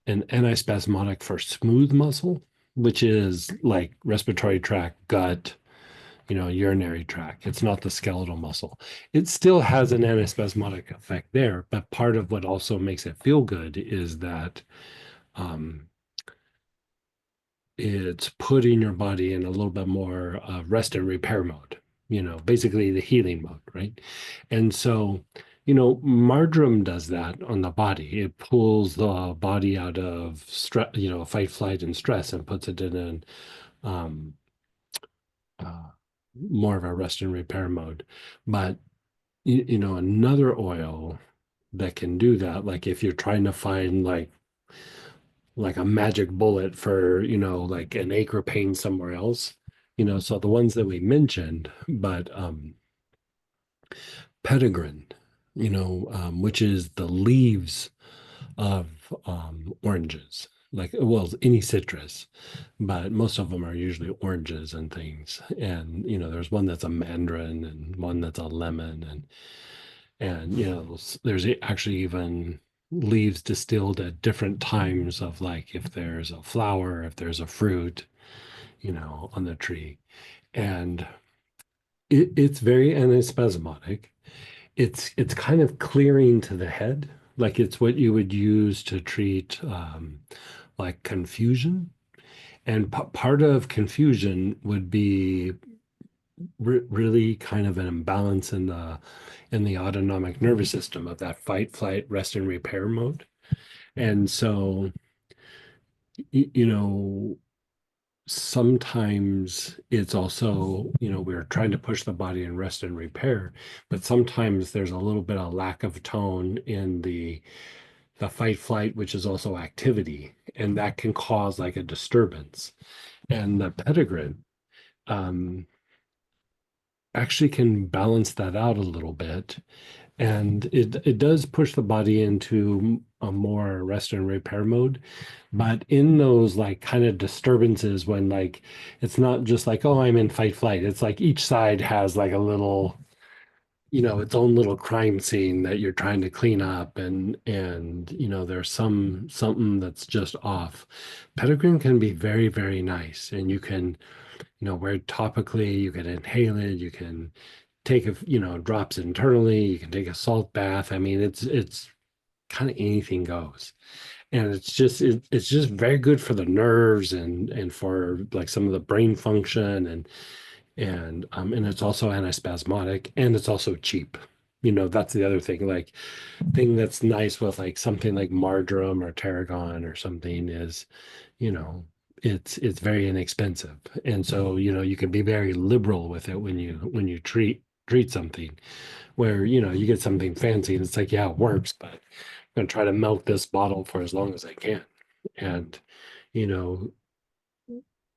an antispasmodic for smooth muscle, which is like respiratory tract, gut, urinary tract. It's not the skeletal muscle. It still has an antispasmodic effect there, but part of what also makes it feel good is that um, it's putting your body in a little bit more rest and repair mode, basically the healing mode, right? And so, marjoram does that on the body. It pulls the body out of stress, fight, flight, and stress and puts it in an um, uh, more of a rest and repair mode. But, another oil that can do that, like if you're trying to find like a magic bullet for, like an acre pain somewhere else, so the ones that we mentioned, but petitgrin, which is the leaves of oranges, like, well, any citrus, but most of them are usually oranges and things. And, there's one that's a mandarin and one that's a lemon, and there's actually even leaves distilled at different times of, like, if there's a flower, if there's a fruit, on the tree. And it's very antispasmodic. It's kind of clearing to the head, like it's what you would use to treat like confusion. And part of confusion would be really kind of an imbalance in the autonomic nervous system of that fight, flight, rest, and repair mode. And so, you know, sometimes it's also, we're trying to push the body in rest and repair, but sometimes there's a little bit of lack of tone in the fight, flight, which is also activity, and that can cause like a disturbance. And the petitgrin um, actually can balance that out a little bit, and it does push the body into a more rest and repair mode. But in those like kind of disturbances, when like it's not just like, oh, I'm in fight flight, it's like each side has like a little, its own little crime scene that you're trying to clean up, and there's something that's just off. Petitgrin can be very, very nice, and you can, wear it topically, you can inhale it, you can take drops internally, you can take a salt bath. I mean, it's kind of anything goes. And it's just very good for the nerves and for like some of the brain function, and it's also antispasmodic, and it's also cheap. That's the other thing. Like, thing that's nice with like something like marjoram or tarragon or something is, you know, it's very inexpensive. And so, you can be very liberal with it when you treat something, where, you get something fancy and it's like, yeah, it works, but I'm gonna try to milk this bottle for as long as I can. And, you know,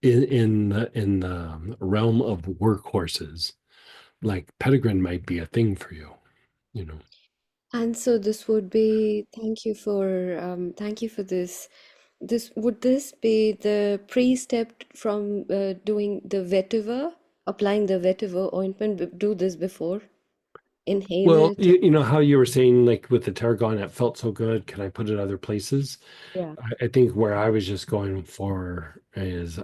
in the realm of workhorses, like petitgrin might be a thing for you, you know. And so this would be, thank you for this. This would this be the pre-step from doing the vetiver, applying the vetiver ointment, do this before, inhale Well, it. you know how you were saying, like with the tarragon, it felt so good. Can I put it other places? Yeah. I think where I was just going for is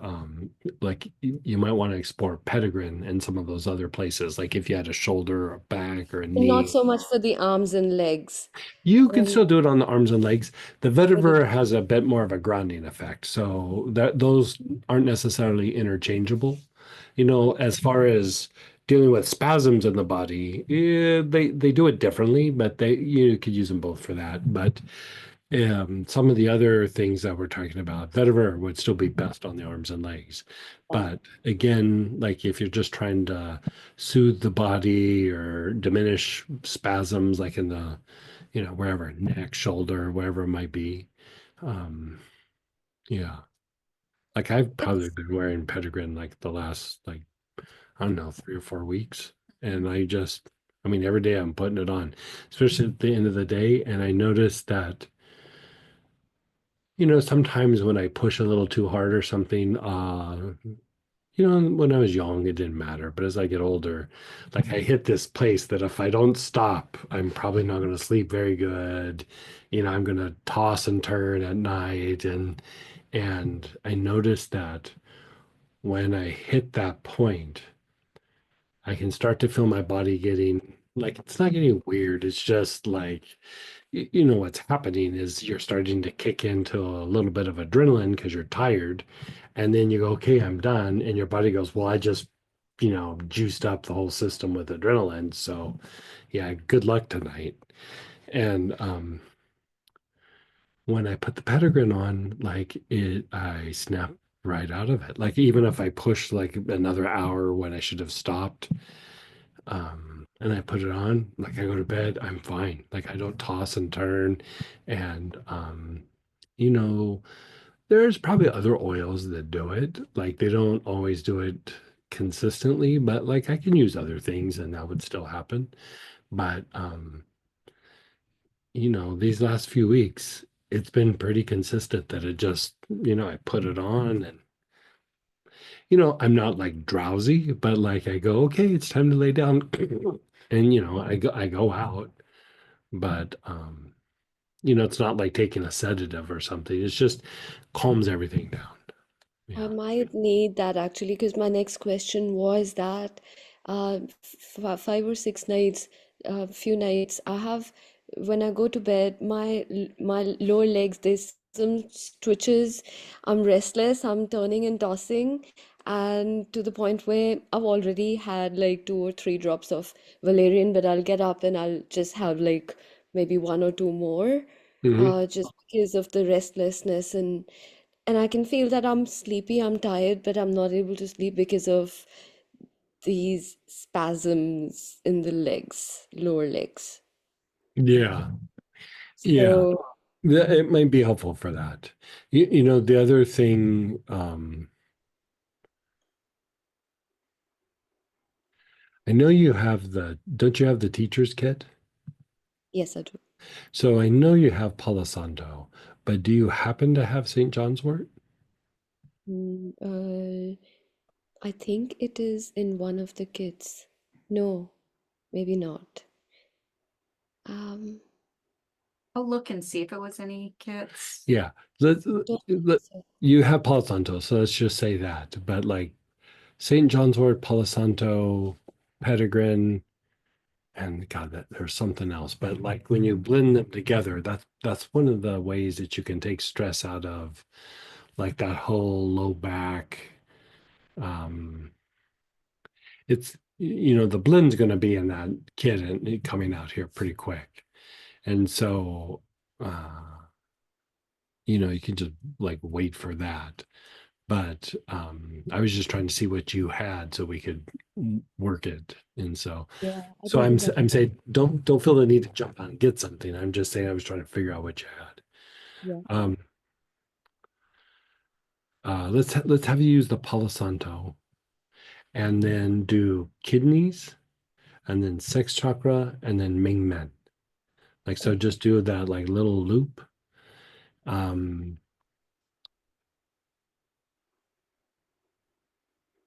like you might want to explore petitgrin and some of those other places. Like if you had a shoulder or a back or a Not knee, so much for the arms and legs. you can Um, still do it on the arms and legs. The but it, vetiver has a bit more of a grounding effect, so that those aren't necessarily interchangeable. As far as dealing with spasms in the body, they do it differently, but you could use them both for that. But some of the other things that we're talking about, vetiver would still be best on the arms and legs. yeah. But again, like if you're just trying to soothe the body or diminish spasms, like in the, wherever, neck, shoulder, wherever it might be. Um, yeah. Like I've probably been wearing petitgrin like the last, like, I don't know, 3 or 4 weeks. And I mean, every day I'm putting it on, especially at the end of the day. And I noticed that, sometimes when I push a little too hard or something, You know, when I was young, it didn't matter. But as I get older, like I hit this place that if I don't stop, I'm probably not going to sleep very good. You know, I'm going to toss and turn at night. And I noticed that when I hit that point, I can start to feel my body getting like it's not getting weird. It's just like you know what's happening is you're starting to kick into a little bit of adrenaline because you're tired, and then you go, okay, I'm done, and your body goes, well, I just juiced up the whole system with adrenaline, so yeah, good luck tonight. And when I put the Pedigree on, like I snap right out of it. Like even if I push like another hour when I should have stopped, and I put it on, like I go to bed, I'm fine. Like I don't toss and turn. And you know, there's probably other oils that do it. Like they don't always do it consistently, but like I can use other things and that would still happen. But these last few weeks, it's been pretty consistent that it just, I put it on and I'm not like drowsy, but like I go, okay, it's time to lay down. And I go out, but it's not like taking a sedative or something. It's just calms everything down. I Yeah. might need that actually, because my next question was that 5 or 6 nights, few nights, I have when I go to bed, my lower legs, there's some twitches. I'm restless. I'm turning and tossing, and to the point where I've already had like 2 or 3 drops of valerian, but I'll get up and I'll just have like maybe 1 or 2 more, Hmm. just because of the restlessness and I can feel that I'm sleepy, I'm tired, but I'm not able to sleep because of these spasms in the legs, lower legs. Yeah. Yeah. So, It might be helpful for that. The other thing, I know don't you have the teacher's kit? yes, I do. So I know you have Palo Santo, but do you happen to have St. John's wort? Mm, I think it is in one of the kits. No, maybe not. Um, I'll look and see if it was any kits. Yeah. Let, don't think let, so. you have Palo Santo, so let's just say that. But like St. John's wort, Palo Santo, Petitgrin, and God, there's something else. But like when you blend them together, that's one of the ways that you can take stress out of like that whole low back. Um, the blend's going to be in that kit and coming out here pretty quick. And so, you can just like wait for that. But I was just trying to see what you had so we could work it. And so, Yeah, I so I'm didn't have I'm any. saying don't feel the need to jump on and get something. I'm just saying I was trying to figure out what you had. Yeah. Let's have you use the Palo Santo and then do kidneys and then sex chakra and then Ming Men. Like so, Okay. just do that like little loop. Um,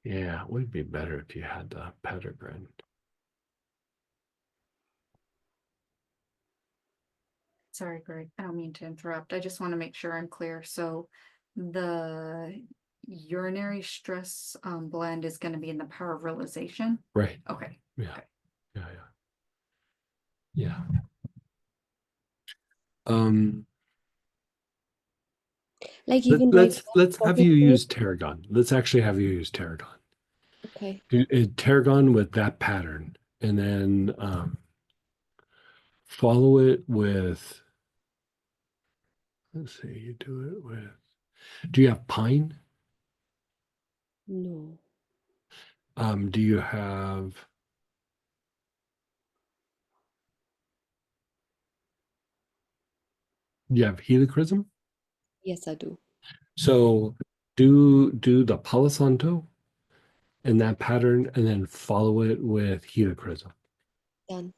yeah, it would be better if you had the Petitgrin. Sorry, Greg, I don't mean to interrupt. I just want to make sure I'm clear. So the urinary stress blend is going to be in the power of realization. Right. Okay. Yeah. Okay. Yeah. Yeah. Yeah. Um, Like let, even right let's now, let's have talking you to it. use Tarragon. Let's actually have you use Tarragon. Okay. Do Tarragon with that pattern, and then follow it with. Let's see. You do it with. Do you have pine? No. Do you have? You have helichrysum? Yes, I do. So do the Palo Santo in that pattern, and then follow it with helichrysum. Done.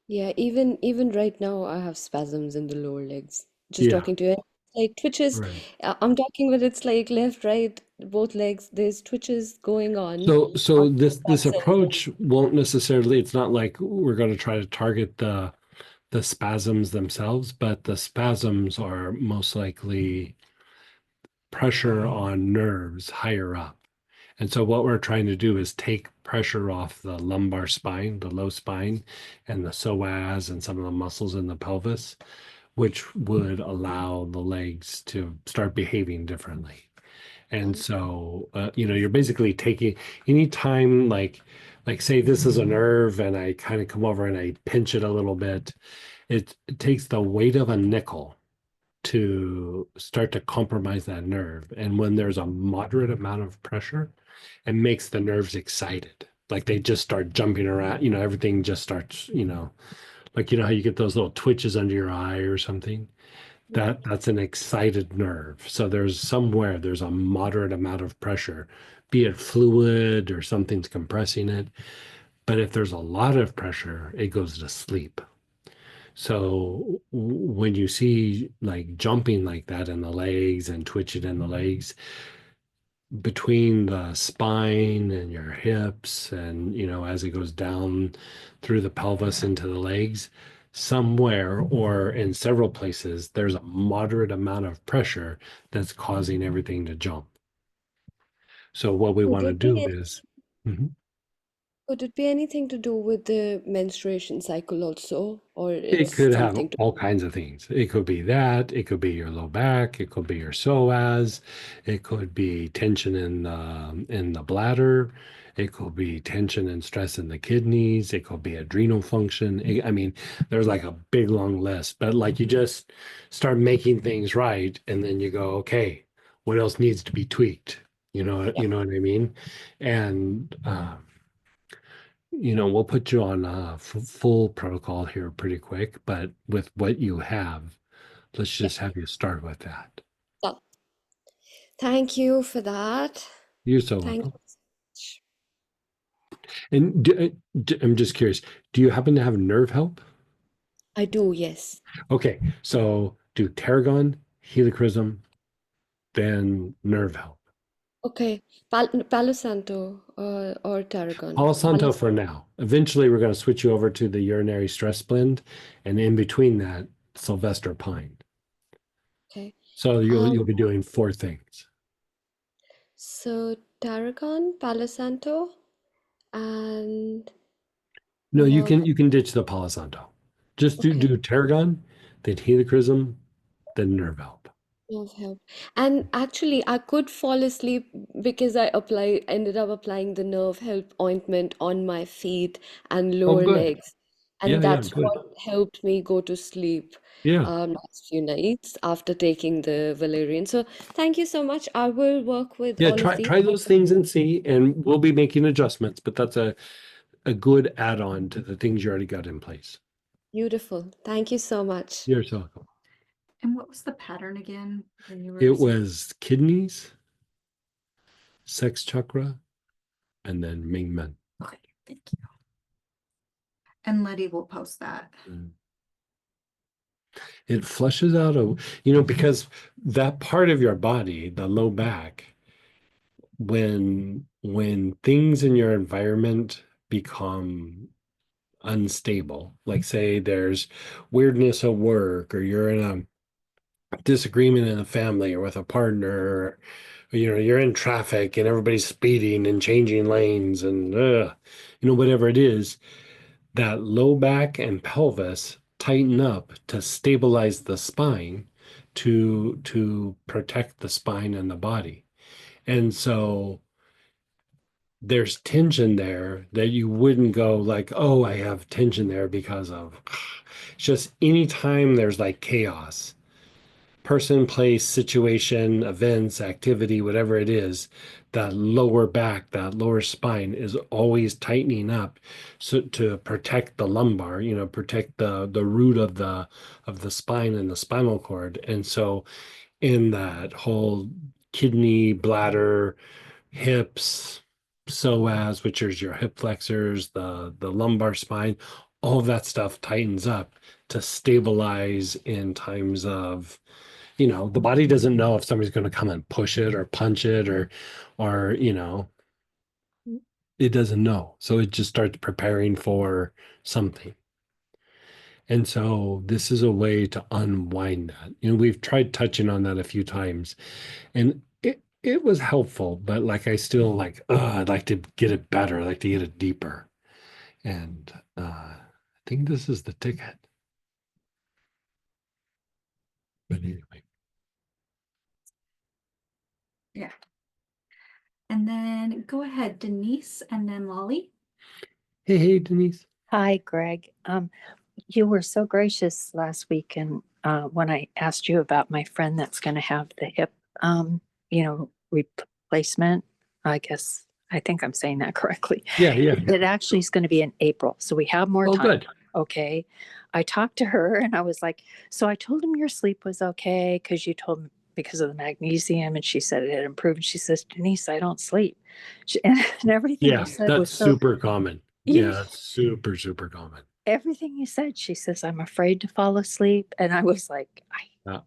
Yeah, even right now, I have spasms in the lower legs. Just Yeah. talking to it, like twitches. Right. I'm talking, but it's like left, right. both legs, there's twitches going on. So this That's it. approach won't necessarily, it's not like we're going to try to target the spasms themselves, but the spasms are most likely pressure on nerves higher up. And so what we're trying to do is take pressure off the lumbar spine, the low spine, and the psoas and some of the muscles in the pelvis, which would allow the legs to start behaving differently. And so, you're basically taking any time, like say this is a nerve and I kind of come over and I pinch it a little bit, it takes the weight of a nickel to start to compromise that nerve. And when there's a moderate amount of pressure, it makes the nerves excited. Like they just start jumping around, everything just starts, like how you get those little twitches under your eye or something. That's an excited nerve. So there's a moderate amount of pressure, be it fluid or something's compressing it. But if there's a lot of pressure, it goes to sleep. So when you see like jumping like that in the legs and twitching in the legs, between the spine and your hips and as it goes down through the pelvis into the legs, somewhere or in several places there's a moderate amount of pressure that's causing everything to jump. So what we want to do is Mhm. Could it be anything to do with the menstruation cycle also, or It it's could have something to all kinds of things. It could be that, it could be your low back, it could be your psoas, it could be tension in the bladder, it could be tension and stress in the kidneys, it could be adrenal function. I mean, there's like a big long list, but like you just start making things right and then you go, okay, what else needs to be tweaked? Yeah. You know what I mean? And we'll put you on a full protocol here pretty quick, but with what you have, let's Yeah. just have you start with that. So, thank you for that. You're so Thank you welcome. so much. And I'm just curious, do you happen to have nerve help? I do, yes. Okay, so do Tarragon, helichrysum, then nerve help. Okay. Palo Santo or Tarragon. Palo Santo for now. Eventually, we're going to switch you over to the urinary stress blend, and in between that, Sylvester Pine. Okay. So you'll be doing 4 things. So Tarragon, Palo Santo, and No, you nerve. can ditch the Palo Santo. Just Okay. do Tarragon, then helichrysum, then nerve help. Nerve help. And actually, I could fall asleep because ended up applying the nerve help ointment on my feet and Oh, lower good. legs. Yeah, And yeah, that's good. what helped me go to sleep Yeah. last few nights after taking the valerian. So thank you so much. I will work with Yeah, all of these. try those things and see, and we'll be making adjustments, but that's a good add-on to the things you already got in place. Beautiful. Thank you so much. You're so welcome. And what was the pattern again? When you were It was kidneys, sex chakra, and then Ming Men. Okay, thank you. And Letty will post that. It flushes out because that part of your body, the low back, when things in your environment become unstable, like say there's weirdness at work or you're in a disagreement in a family or with a partner, or, you're in traffic and everybody's speeding and changing lanes and whatever it is, that low back and pelvis tighten up to stabilize the spine, to protect the spine and the body. And so there's tension there that you wouldn't go like, oh, I have tension there because of it's just anytime there's like chaos, person, place, situation, events, activity, whatever it is, that lower back, that lower spine is always tightening up so to protect the lumbar, protect the root of the spine and the spinal cord. And so in that whole kidney, bladder, hips, psoas, which is your hip flexors, the lumbar spine, all of that stuff tightens up to stabilize in times of the body doesn't know if somebody's going to come and push it or punch it or, it doesn't know. So it just starts preparing for something. And so this is a way to unwind that. We've tried touching on that a few times, and it was helpful, but like I still like, I'd like to get it better. I'd like to get it deeper. And I think this is the ticket. But anyway. Yeah. And then go ahead, Denise, and then Lolly. Hey, Denise. Hi, Greg. You were so gracious last week, and when I asked you about my friend that's going to have the hip, replacement. I think I'm saying that correctly. Yeah. It actually is going to be in April, so we have more Oh, time. good. Okay. I talked to her and I was like, so I told him your sleep was okay because you told me because of the magnesium, and she said it had improved. And she says, Denise, I don't sleep. And everything Yeah, you said that's was so super common. You- Yeah, that's super, super common. everything you said. She says, I'm afraid to fall asleep. And I was like, Yeah.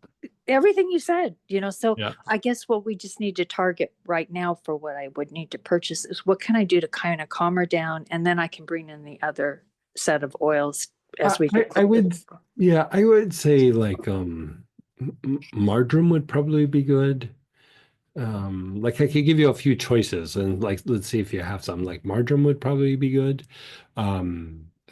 everything you said, so Yeah. I guess what we just need to target right now for what I would need to purchase is what can I do to kind of calm her down, and then I can bring in the other set of oils as we get I closer. I would say like marjoram would probably be good. Like I could give you a few choices, and like let's see if you have some. Like marjoram would probably be good.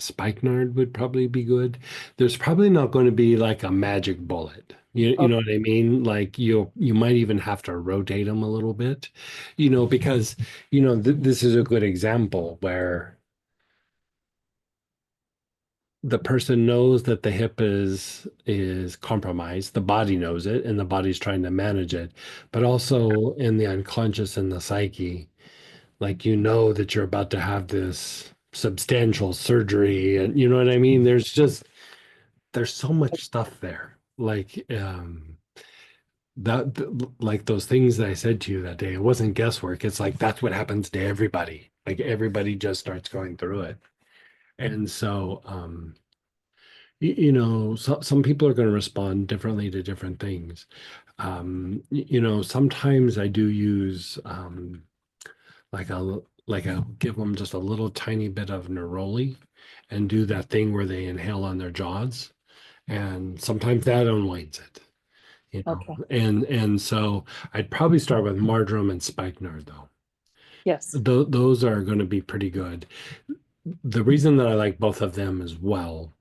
Spikenard would probably be good. There's probably not going to be like a magic bullet. You know what I mean? Like you might even have to rotate them a little bit, because this is a good example where the person knows that the hip is compromised, the body knows it, and the body's trying to manage it, but also in the unconscious and the psyche, like that you're about to have this substantial surgery, and you know what I mean. There's so much stuff there, like like those things that I said to you that day. It wasn't guesswork. It's like that's what happens to everybody. Like everybody just starts going through it, and so some people are going to respond differently to different things. Sometimes I do use like I'll give them just a little tiny bit of neroli and do that thing where they inhale on their jaws, and sometimes that unwinds it. Okay. And so I'd probably start with marjoram and spikenard though. Yes. Those are going to be pretty good. The reason that I like both of them as well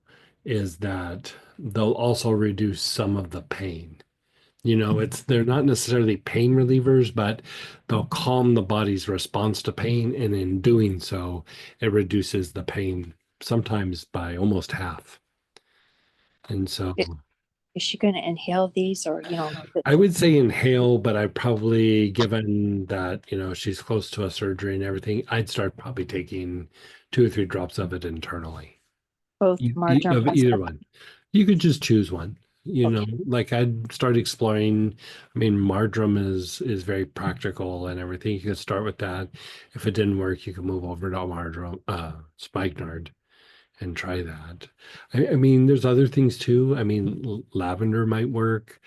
is that they'll also reduce some of the pain. They're not necessarily pain relievers, but they'll calm the body's response to pain, and in doing so, it reduces the pain sometimes by almost half. And so Is she going to inhale these, or I would say inhale, but I probably, given that, she's close to a surgery and everything, I'd start probably taking 2 or 3 drops of it internally. both marjoram Of and either one. You could just choose one. Like I'd start exploring. I mean, marjoram is very practical and everything. You could start with that. If it didn't work, you could move over to marjoram, spikenard, and try that. I mean, there's other things too. I mean, lavender might work.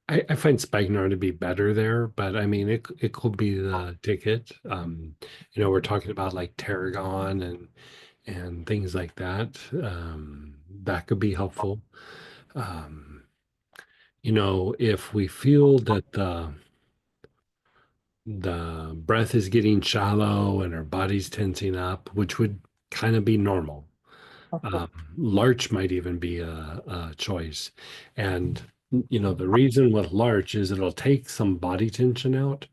I find spikenard to be better there, but I mean, it could be the ticket. We're talking about like tarragon and things like that. That could be helpful. Um, if we feel that the breath is getting shallow and our body's tensing up, which would kind of be normal. Okay. Larch might even be a choice. And, the reason with larch is it'll take some body tension out,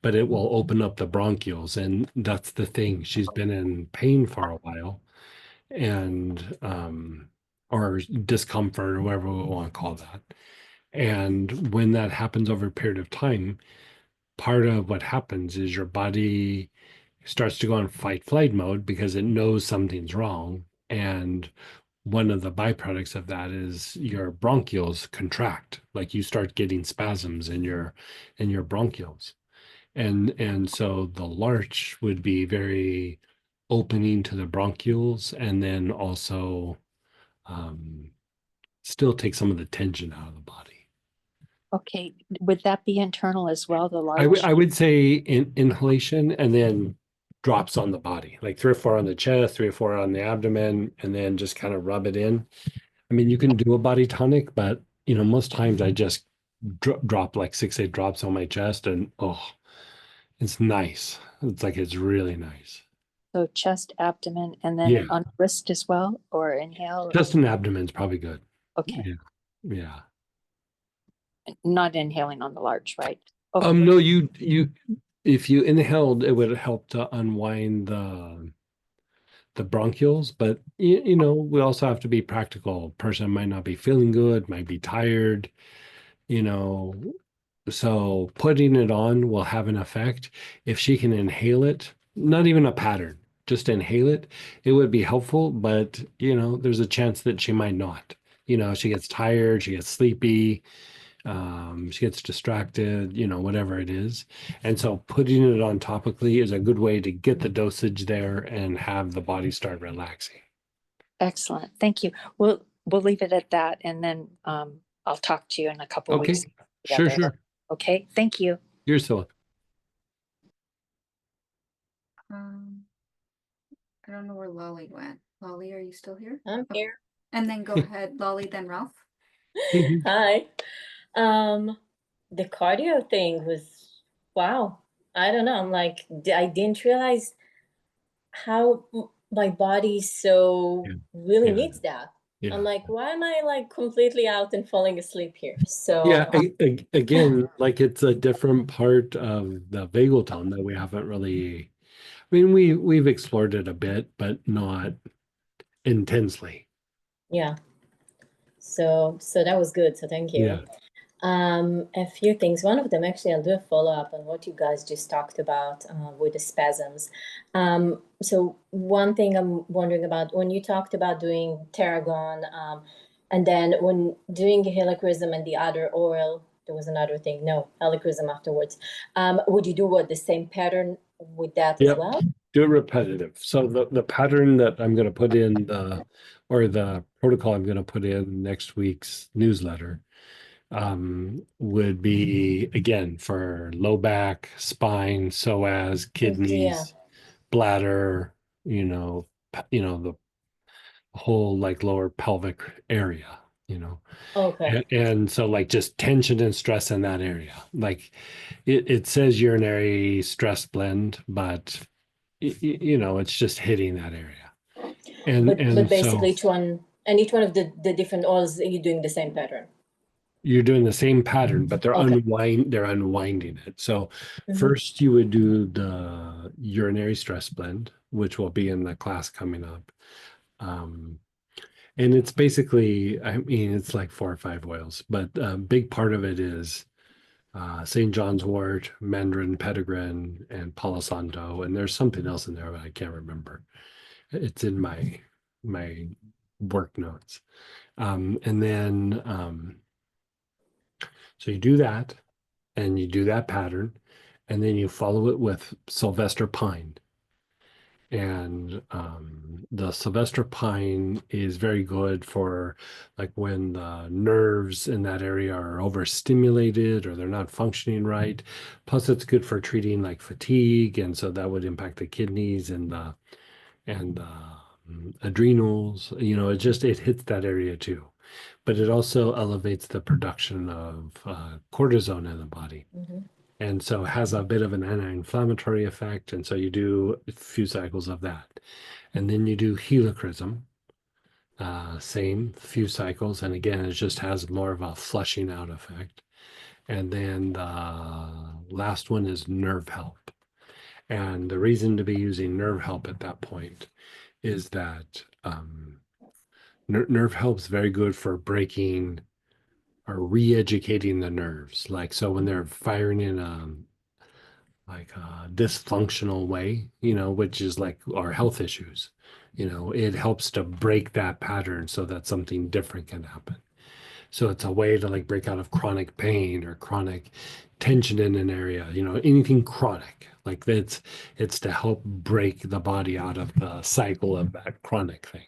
but it will open up the bronchioles. And that's the thing. She's been in pain for a while, and or discomfort, or whatever we want to call that. And when that happens over a period of time, part of what happens is your body starts to go on fight flight mode because it knows something's wrong. And one of the byproducts of that is your bronchioles contract, like you start getting spasms in your bronchioles. And so the larch would be very opening to the bronchioles, and then also still take some of the tension out of the body. Okay, would that be internal as well, the I would large? I would say inhalation and then drops on the body, like 3 or 4 on the chest, 3 or 4 on the abdomen, and then just kind of rub it in. I mean, you can do a body tonic, but most times I just drop like 6, 8 drops on my chest, and oh, it's nice. It's like it's really nice. So chest, abdomen, and then Yeah, on wrist as well, or inhale? chest and abdomen's probably good. Okay, Yeah, yeah. not inhaling on the large, right? Okay, No, if you inhaled, it would help to unwind the bronchioles, but we also have to be practical. Person might not be feeling good, might be tired, you know, so putting it on will have an effect. If she can inhale it, not even a pattern, just inhale it, it would be helpful, but there's a chance that she might not. She gets tired, she gets sleepy, she gets distracted, whatever it is. And so putting it on topically is a good way to get the dosage there and have the body start relaxing. excellent. Thank you. We'll leave it at that, and then I'll talk to you in a couple Okay, weeks sure, together. sure. Okay, thank you. You're still. I don't know where Lolly went. Lolly, are you still here? I'm here. And then go ahead, Lolly, then Ralph. Hi. The cardio thing was wow. I don't know. I'm like, I didn't realize how my body so Yeah. really Yeah. needs that. Yeah. I'm like, why am I like completely out and falling asleep here? So Yeah, again, like it's a different part of the vagal tone that we haven't really. I mean, we've explored it a bit, but not intensely. yeah. So that was good. So thank you. Yeah. A few things. One of them, actually, I'll do a follow-up on what you guys just talked about with the spasms. So one thing I'm wondering about, when you talked about doing Tarragon, and then when doing helichrysum and the other oral, there was another thing. No, helichrysum afterwards. Would you do the same pattern with that as Yep. well? Do it repetitive. So the pattern that I'm going to put in or the protocol I'm going to put in next week's newsletter would be again for low back, spine, psoas, kidneys, bladder, the whole like lower pelvic area, Okay. and so like just tension and stress in that area. Like it says urinary stress blend, but it's just hitting that area. But And basically so each one of the different oils, you're doing the same pattern. you're doing the same pattern, but they're Okay. unwinding it. So Mhm. first you would do the urinary stress blend, which will be in the class coming up. And it's basically, I mean, it's like 4 or 5 oils, but a big part of it is St. John's wort, mandarin, petitgrain, and palo santo, and there's something else in there, but I can't remember. It's in my work notes. And then so you do that, and you do that pattern, and then you follow it with Sylvester pine. And the Sylvester pine is very good for like when the nerves in that area are overstimulated or they're not functioning right. Plus, it's good for treating like fatigue, and so that would impact the kidneys and adrenals. It hits that area too. But it also elevates the production of cortisone in the body. Mhm. And so it has a bit of an anti-inflammatory effect. And so you do a few cycles of that. And then you do helichrysum, same few cycles. And again, it just has more of a flushing out effect. And then the last one is nerve help. And the reason to be using nerve help at that point is that nerve help is very good for breaking or re-educating the nerves. Like, so when they're firing in like a dysfunctional way, which is like our health issues, it helps to break that pattern so that something different can happen. So it's a way to like break out of chronic pain or chronic tension in an area, anything chronic. Like it's to help break the body out of the cycle of that chronic thing.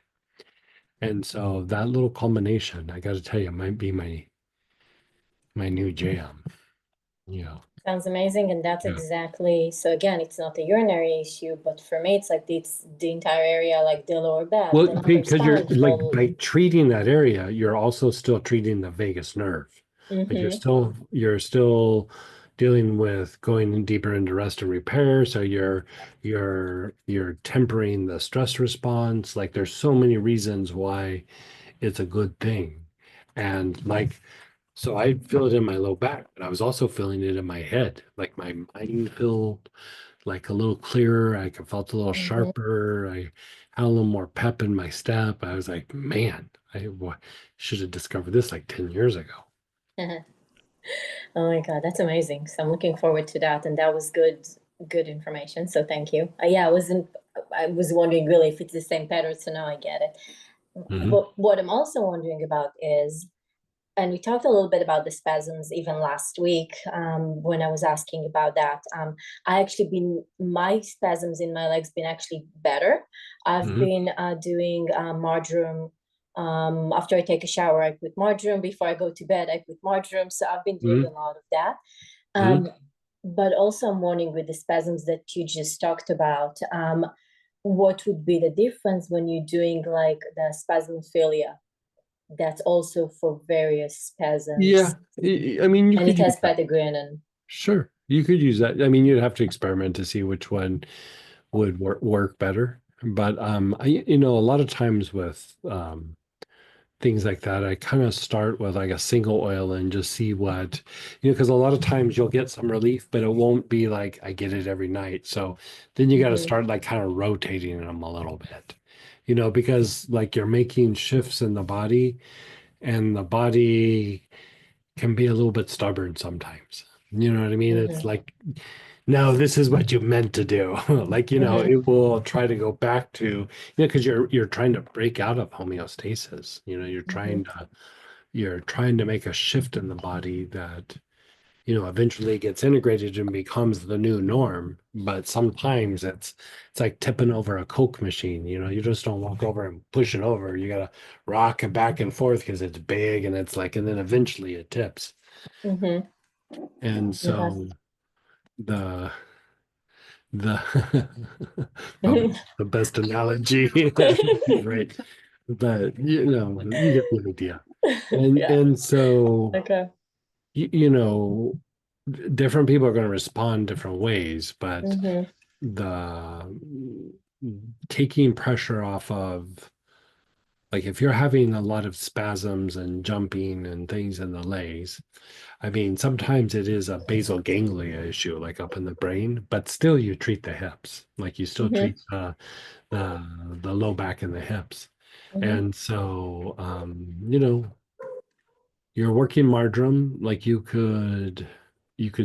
And so that little combination, I got to tell you, might be my new jam. Yeah. Sounds amazing, and that's Yeah. exactly, so again, it's not a urinary issue, but for me, it's like it's the entire area, like the lower back, the Well, upper because you're spine, like all. by treating that area, you're also still treating the vagus nerve. Like you're still dealing with going deeper into rest and repair. So you're tempering the stress response. Like there's so many reasons why it's a good thing. And like so I feel it in my low back, but I was also feeling it in my head. Like my mind felt like a little clearer. I felt a little sharper. I had a little more pep in my step. I was like, man, I should have discovered this like 10 years ago. Oh my God, that's amazing. So I'm looking forward to that. And that was good information. So thank you. Yeah, I was wondering really if it's the same pattern. So now I get it. But what I'm also wondering about is, and we talked a little bit about the spasms even last week when I was asking about that. My spasms in my legs been actually better. I've been doing marjoram. After I take a shower, I put marjoram. Before I go to bed, I put marjoram. So I've been doing a lot of that. But also I'm wondering with the spasms that you just talked about, what would be the difference when you're doing like the spasmophilia? That's also for various spasms. Yeah, I mean, you and could it has use that. Tarragon. Sure, you could use that. I mean, you'd have to experiment to see which one would work better. But a lot of times with things like that, I kind of start with like a single oil and just see what, because a lot of times you'll get some relief, but it won't be like I get it every night. So then you got to start like kind of rotating them a little bit, because like you're making shifts in the body, and the body can be a little bit stubborn sometimes. You know what I mean? It's like, no, this is what you meant to do. Like, it will try to go back to, because you're trying to break out of homeostasis. You're trying to make a shift in the body that, eventually gets integrated and becomes the new norm. But sometimes it's like tipping over a Coke machine. You just don't walk over and push it over. You gotta rock it back and forth because it's big, and it's like, and then eventually it tips. And so the probably the best analogy, right? But you get the idea. And so Okay. Different people are going to respond different ways, but the taking pressure off of, like, if you're having a lot of spasms and jumping and things in the legs, I mean, sometimes it is a basal ganglia issue, like up in the brain, but still you treat the hips, like you still treat the low back and the hips. And so, you're working marjoram, like you could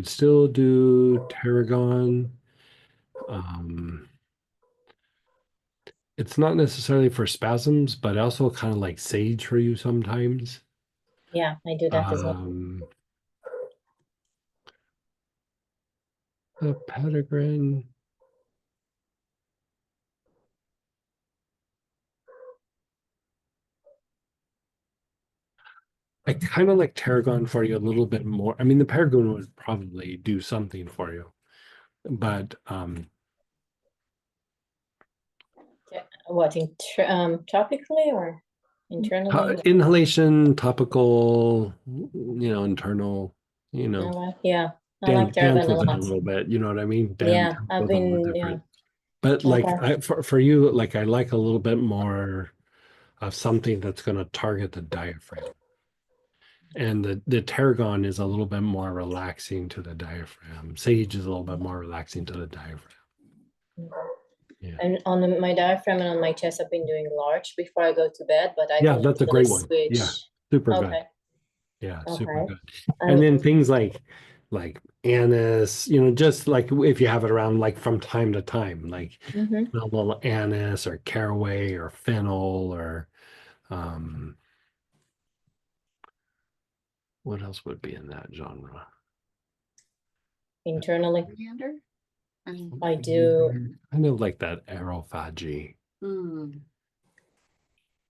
still do tarragon. It's not necessarily for spasms, but also kind of like sage for you sometimes. Yeah, I do that as well. The Tarragon. I kind of like tarragon for you a little bit more. I mean, the Tarragon would probably do something for you, but What, topically or internally? inhalation, topical, internal, Yeah, I like dance Tarragon a with it a lot. little bit. You know what I mean? Yeah, Dance I've with a little been, different. But like for you, like I like a little bit more of something that's going to target the diaphragm. And the tarragon is a little bit more relaxing to the diaphragm. Sage is a little bit more relaxing to the diaphragm. Yeah. And on my diaphragm and on my chest, I've been doing large before I go to bed, but I can That's a easily great one. switch. Yeah, super good. Okay. Yeah, super Okay. good. And then things like anise, just like if you have it around like from time to time, like a little anise or caraway or fennel or what else would be in that genre? Internally, Coriander? I do. Kind of like that aerophagy.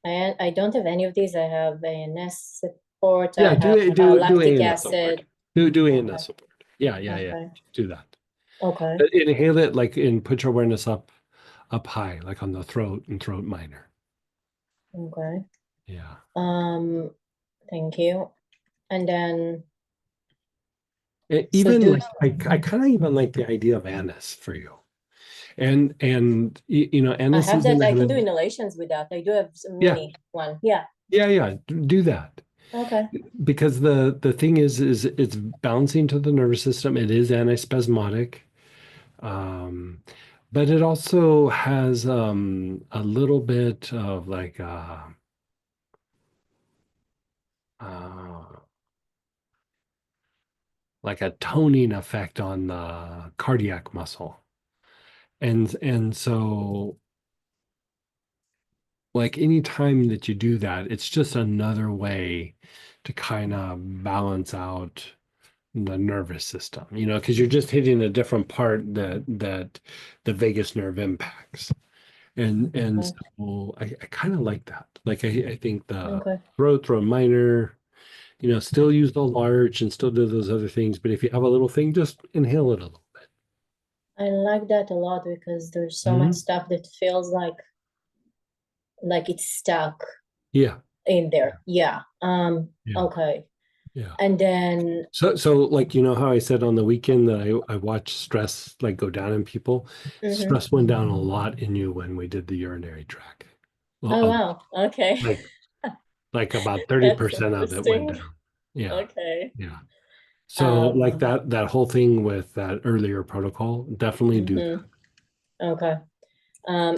I don't have any of these. I have anise, support. Yeah, I have do lactic ANS support. acid. Do Okay. ANS support. Yeah. Okay. Do that. Okay. But inhale it like and put your awareness up high, like on the throat and throat minor. Okay. Yeah. Thank you. And then Even do like I kind of even like the idea of anise for you. And you know, I anise have is that. in a I can do good, inhalations with that. I do have some yeah, mini one. Yeah. do that. Okay. Because the thing is it's balancing to the nervous system. It is antispasmodic. But it also has a little bit of uh, like a toning effect on the cardiac muscle. And so like any time that you do that, it's just another way to kind of balance out the nervous system, you know, because you're just hitting a different part that the vagus nerve impacts. And Okay. so I kind of like that. Like I think the Okay. throat minor, you know, still use the large and still do those other things. But if you have a little thing, just inhale it a little bit. I like that a lot because there's so much Mhm. stuff that feels like it's stuck Yeah, in there. Yeah. yeah, Okay. yeah. And then So like you know how I said on the weekend that I watched stress like go down in people. mhm. Stress went down a lot in you when we did the urinary tract. Well, Oh wow. Okay. like about That's 30% of it went interesting. down. Yeah, Okay. yeah. So Um, like that whole thing with that earlier protocol, definitely do that. mhm. Okay.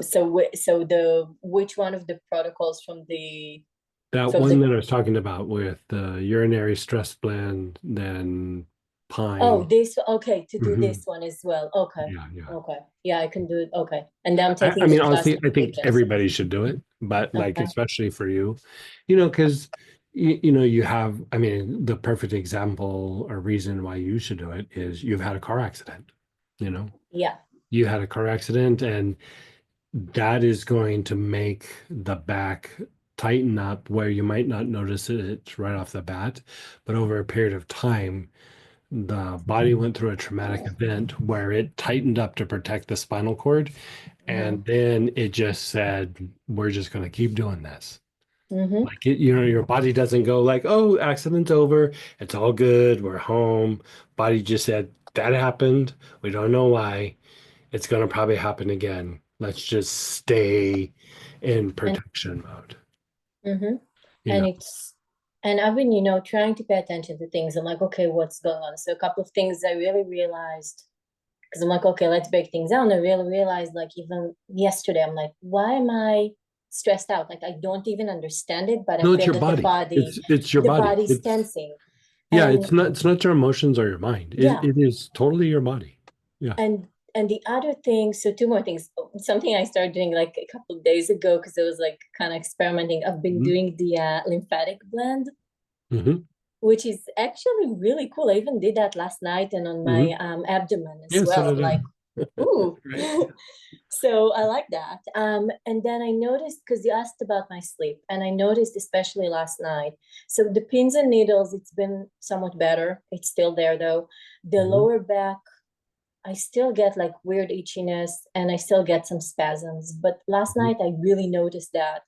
So which one of the protocols from That from one the that I was talking about with the urinary stress blend, then oh pine. this okay to do Mhm. this one as well. Okay. Yeah. Okay. Yeah, I can do it. Okay. And then I'm I taking the mean, class honestly, this I think weekend. everybody should do it, but like Okay. especially for you know, because you know you have. I mean, the perfect example or reason why you should do it is you've had a car accident. You know, Yeah. you had a car accident, and that is going to make the back tighten up where you might not notice it right off the bat, but over a period of time, the body went through a traumatic event where it tightened up to protect the spinal cord, and then it just said, "We're just going to keep doing this." Mm-hmm. Like you know, your body doesn't go like, "Oh, accident's over. It's all good. We're home." Body just said, "That happened. We don't know why. It's going to probably happen again. Let's just stay in And protection mode." mm-hmm. You And know, it's and I've been, trying to pay attention to things. I'm like, okay, what's going on? So a couple of things I really realized because I'm like, okay, let's break things down. I really realized, like, even yesterday, I'm like, why am I stressed out? Like, I don't even understand it, but I no, it's feel your that body. It's your the body. body's It's tensing. yeah. And It's not your emotions or your mind. yeah, It is totally your body. Yeah. and the other thing, so two more things. Something I started doing like a couple of days ago because it was like kind of experimenting. I've been Mhm. doing the lymphatic blend, Mhm. which is actually really cool. I even did that last night and on my Mhm. abdomen as Yeah, so well. I'm did like, I. ooh. Right. So I like that. And then I noticed because you asked about my sleep, and I noticed especially last night. So the pins and needles, it's been somewhat better. It's still there though. The Mhm. lower back, I still get like weird itchiness and I still get some spasms. But last Mhm. night I really noticed that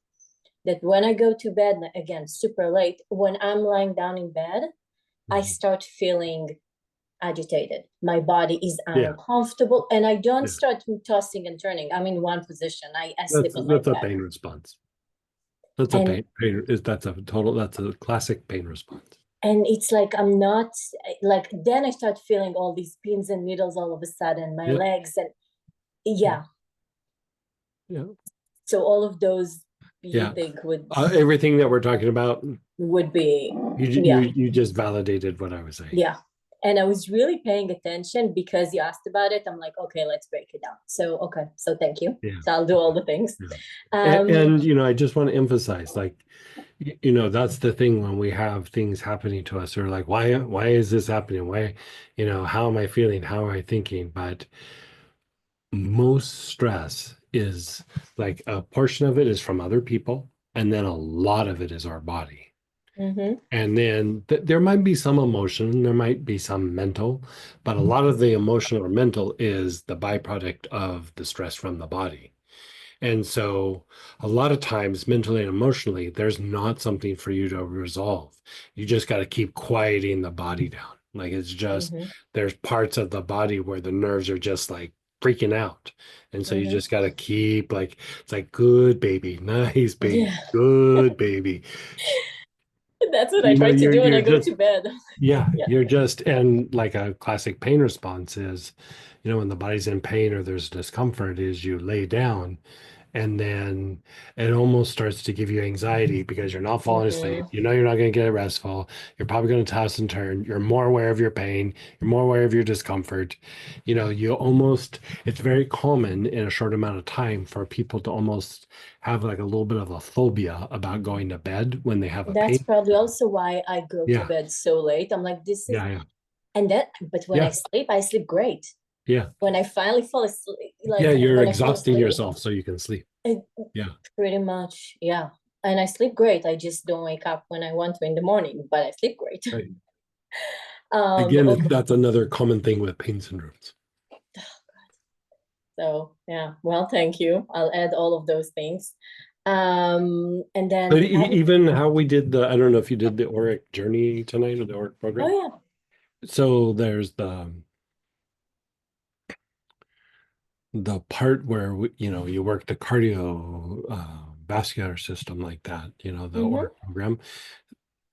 when I go to bed again super late, when I'm lying down in bed, I Mhm. start feeling agitated. My body is Yeah. uncomfortable and I don't Yeah. start tossing and turning. I'm in one position. I sleep on my That's a back. pain response. That's a And that's a classic pain response. and it's like I'm not like then I start feeling all these pins and needles all of a sudden, my Yeah. legs and Yeah. yeah. Yeah. So all of those you Yeah. think Everything that we're talking about, would be yeah. you just validated what I was saying. Yeah. And I was really paying attention because you asked about it. I'm like, okay, let's break it down. So, okay. So thank you. Yeah. So I'll do all the things. Yeah. Um, And you know, I just want to emphasize, like, you know, that's the thing when we have things happening to us, or like, why is this happening? Why, you know, how am I feeling? How am I thinking? But most stress is like a portion of it is from other people, and then a lot of it is our body. Mm-hmm. And then there might be some emotion, there might be some mental, but a lot of the emotional or mental is the byproduct of the stress from the body. And so a lot of times, mentally and emotionally, there's not something for you to resolve. You just got to keep quieting the body down. Like it's just, Mm-hmm. there's parts of the body where the nerves are just like freaking out. And so you Mm-hmm. just got to keep like, it's like, good baby, nice baby, Yeah. good baby. That's what I You know, try to do when you're I go just, to bed. yeah, Yeah. you're just, and like a classic pain response is, when the body's in pain or there's discomfort, is you lay down and then it almost starts to give you anxiety because you're not falling asleep. Mm-hmm. You know you're not going to get restful. You're probably going to toss and turn. You're more aware of your pain. You're more aware of your discomfort. You almost, it's very common in a short amount of time for people to almost have like a little bit of a phobia about going to bed when they have a That's pain. probably also why I go to Yeah, bed so late. I'm like, this is, yeah, yeah, and that, but when yeah, I sleep great. yeah. When I finally fall asleep, Yeah, like you're when I fall exhausting asleep, yourself so you can sleep. it, Yeah. pretty much, yeah. And I sleep great. I just don't wake up when I want to in the morning, but I sleep great. Right. Again, Okay. that's another common thing with pain syndromes. So yeah, well, thank you. I'll add all of those things. And then But the other, even how we did I don't know if you did the Auric journey tonight or the Auric program. oh yeah. So there's the part where you work the cardio vascular system like that, the Mm-hmm. Auric program.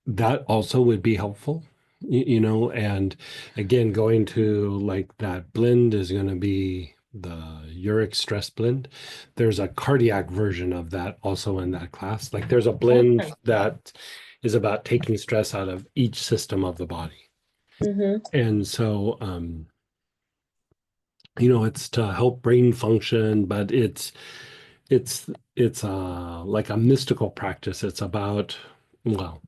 That also would be helpful, and again, going to like that blend is going to be the Uric Stress Blend. There's a cardiac version of that also in that class. Like there's a blend Okay. that is about taking stress out of each system of the body. Mm-hmm. And so, it's to help brain function, but it's like a mystical practice. It's about, well,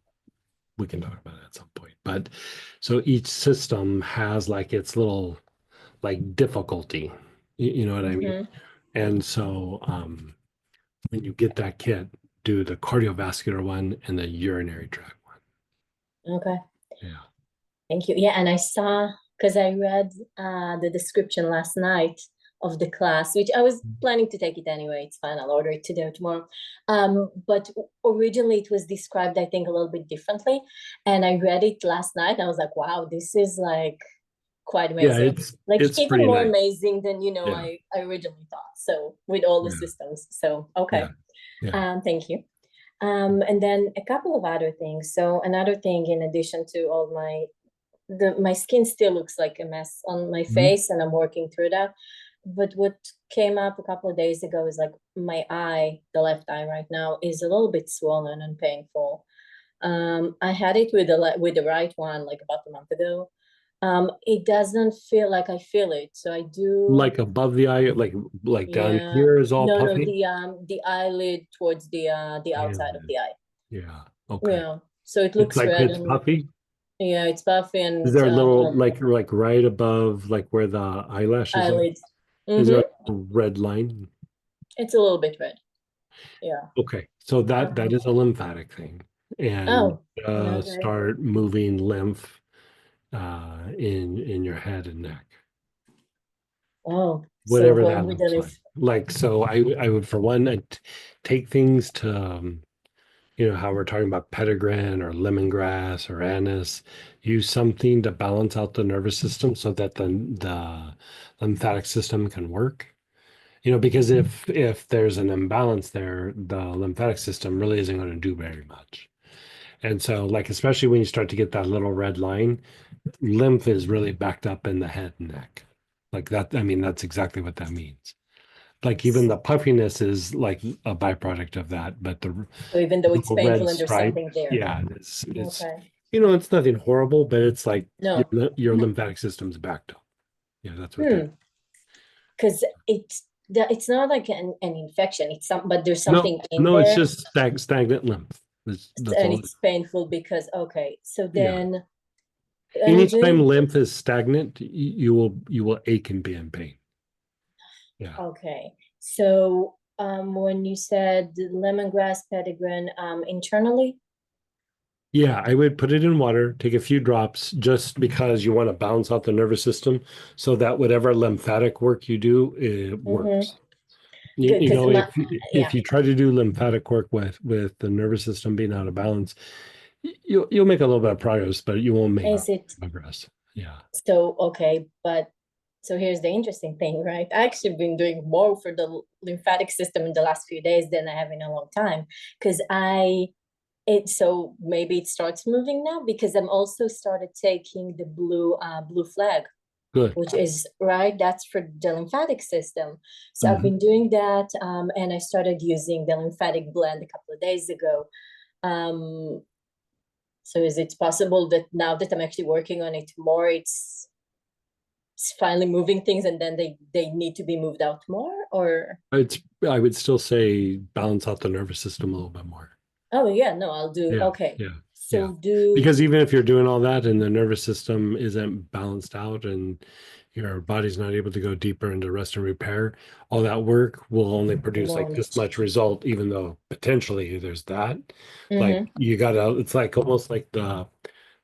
we can talk about it at some point. But so each system has like its little like difficulty. You know what I mean? Mm-hmm. And so when you get that kit, do the cardiovascular one and the urinary tract one. Okay. Yeah. Thank you. Yeah, and I saw, because I read the description last night of the class, which I was planning to take it anyway. It's fine. I'll order it today or tomorrow. But originally it was described, I think, a little bit differently. And I read it last night. And I was like, wow, this is like quite Yeah, amazing. Like it's even pretty more nice. amazing than, Yeah. I originally thought. So with all the Yeah. systems. So, okay. Yeah. Thank you. And then a couple of other things. So another thing, in addition to all my skin still looks like a mess on my face, and I'm working through that. But what came up a couple of days ago is like my eye, the left eye right now, is a little bit swollen and painful. I had it with the right one like about a month ago. It doesn't feel like I feel it, so I do. Like above the eye, like down Yeah, here is all no, puffy. the eyelid towards the outside of Eyelid. the eye. Yeah. Okay. Yeah, so it It's looks like red it's and puffy. yeah, it's puffy Is and there a little like right above like where the eyelashes are? eyelids. Is there Mm-hmm. a red line? It's a little bit red. Yeah. Okay, so that is a lymphatic thing, and Oh, okay. start moving lymph in your head and neck, Oh, so whatever home that with the looks like. leaf. Like so, I would for one take things to how we're talking about petitgrain or lemongrass or anise. Use something to balance out the nervous system so that the lymphatic system can work. Because if there's an imbalance there, the lymphatic system really isn't going to do very much. And so, like, especially when you start to get that little red line, lymph is really backed up in the head and neck. Like that, I mean, that's exactly what that means. Like even the puffiness is like a byproduct of that, but the So even though it's little red painful and there's stripe, something there. yeah, it's Okay. it's nothing horrible, but it's like No. your lymphatic system's backed up. Yeah, that's what that. Because it's not like an infection. It's but there's No, something in no, it's there, just stagnant lymph. That's and all. it's painful because okay. So Yeah. then, and I Anytime do. lymph is stagnant, you will ache and be in pain. Yeah. Okay. So when you said lemongrass, petitgrain, internally. Yeah, I would put it in water, take a few drops, just because you want to balance out the nervous system so that whatever lymphatic work you do, it Mm-hmm. works. Good, You because know, my if yeah. you try to do lymphatic work with the nervous system being out of balance, you'll make a little bit of progress, but you won't make Is it progress. Yeah. so okay? But so here's the interesting thing, right? I actually been doing more for the lymphatic system in the last few days than I have in a long time because so maybe it starts moving now because I'm also started taking the blue flag, Good. which is right. That's for the lymphatic system. So I've Mhm. been doing that, and I started using the lymphatic blend a couple of days ago. So is it possible that now that I'm actually working on it more, it's finally moving things, and then they need to be moved out more, or? I would still say balance out the nervous system a little bit more. Oh yeah, no, I'll do. Yeah, Okay, yeah, yeah. so do Because even if you're doing all that and the nervous system isn't balanced out and your body's not able to go deeper into rest and repair, all that work will only produce like this won't. much result, even though potentially there's that. Like Mm-hmm. you gotta, it's like almost like the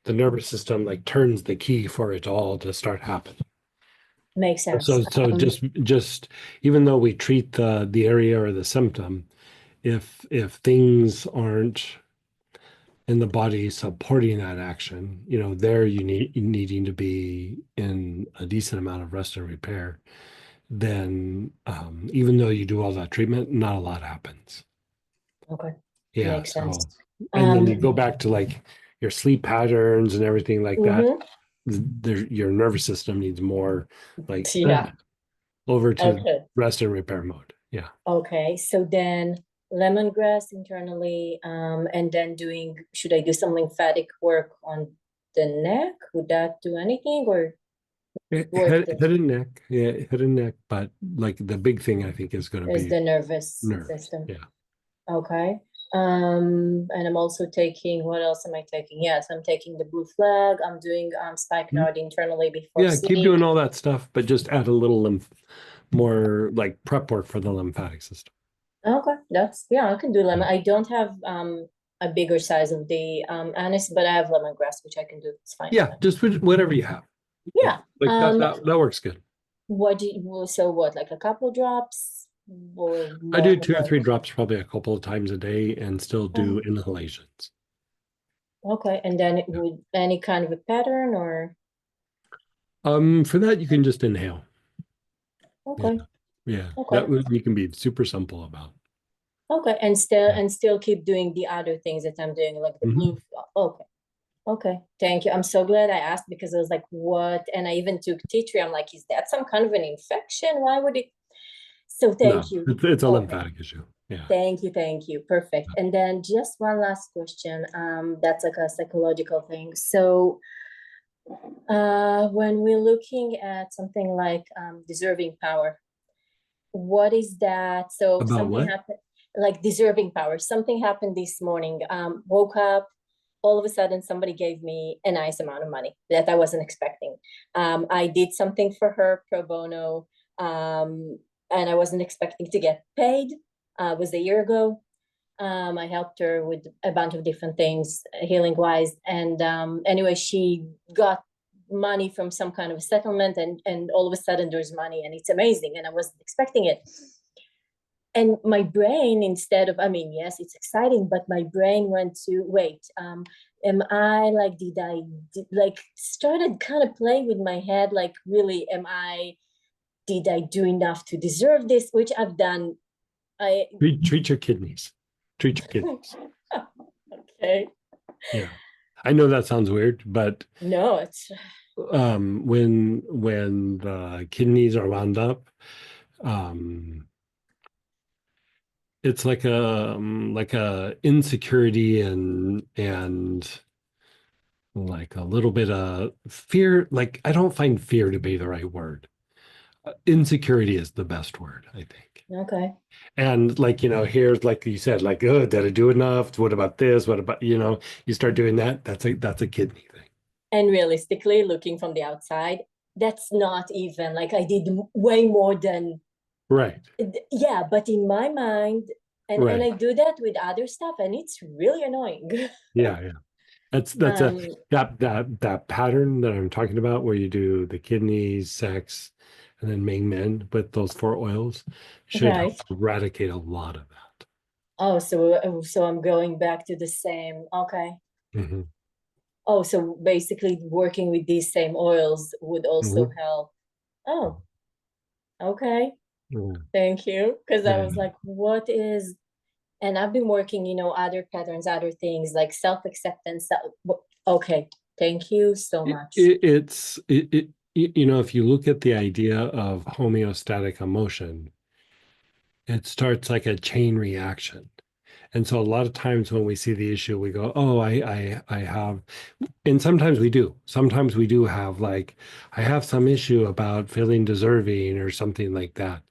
nervous system like turns the key for it all to start happening. Makes sense. So just even though we treat the area or the symptom, if things aren't in the body supporting that action, you know, there needing to be in a decent amount of rest and repair, then even though you do all that treatment, not a lot happens. Okay, Yeah. makes sense. So, and then you go back to like your sleep patterns and everything like that. Mm-hmm. Your nervous system needs more like Yeah. over to Okay. rest and repair mode. Yeah. Okay. So then lemongrass internally, and then should I do some lymphatic work on the neck? Would that do anything or work Head and neck. Yeah, head and neck. But like the big thing I think is going to is be the nervous nerves. system? Yeah. Okay. And I'm also taking, what else am I taking? Yes, I'm taking the blue flag. I'm doing spikenard internally before Yeah, keep sleep. doing all that stuff, but just add a little more like prep work for the lymphatic system. Okay, I can do lemon. I don't have a bigger size of the anise, but I have lemongrass, which I can do. It's fine. Yeah, just whatever you have. Yeah. Like that works good. Like a couple drops or I do more? 2 or 3 drops probably a couple of times a day and still do inhalations. Okay, and then would any kind of a pattern or? For that you can just inhale. Okay. Yeah. Okay. You can be super simple about. Okay, and still keep doing the other things that I'm doing, like the blue. Okay. Okay, thank you. I'm so glad I asked because I was like, what? And I even took tea tree. I'm like, is that some kind of an infection? Why would it? So thank you. It's a Okay. lymphatic issue. Yeah. Thank you. Perfect. And then just one last question. That's like a psychological thing. So when we're looking at something like deserving power, what is that? So About something what? happened, like deserving power. Something happened this morning. Woke up, all of a sudden somebody gave me a nice amount of money that I wasn't expecting. I did something for her pro bono, and I wasn't expecting to get paid. It was a year ago. I helped her with a bunch of different things, healing wise. And anyway, she got money from some kind of a settlement, and all of a sudden there's money, and it's amazing. And I wasn't expecting it. And my brain, instead of, I mean, yes, it's exciting, but my brain went to, wait, am I like, started kind of playing with my head, like, really, did I do enough to deserve this? Which I've done. Treat your kidneys. Treat your kidneys. Okay. Yeah. I know that sounds weird, but no, it's when the kidneys are wound up, it's like a insecurity and like a little bit of fear. Like I don't find fear to be the right word. Insecurity is the best word, I think. okay. And like, here's like you said, like, oh, did I do enough? What about this? What about, you start doing that. That's a kidney thing. And realistically, looking from the outside, that's not even like I did way more than. Right. Yeah, but in my mind, and I do that with other stuff, and it's really annoying. Yeah. That's a Um, that pattern that I'm talking about where you do the kidneys, sex, and then main men with those 4 oils should help right. eradicate a lot of that. Oh, so I'm going back to the same. Okay. Hmm. Oh, so basically working with these same oils would also Hmm. help. Oh, okay. Yeah. Thank you. Because I Yeah. was like, what is, and I've been working, other patterns, other things like self-acceptance. Okay. Thank you so much. If you look at the idea of homeostatic emotion, it starts like a chain reaction. And so a lot of times when we see the issue, we go, oh, I have, and sometimes we do. Sometimes we do have like, I have some issue about feeling deserving or something like that.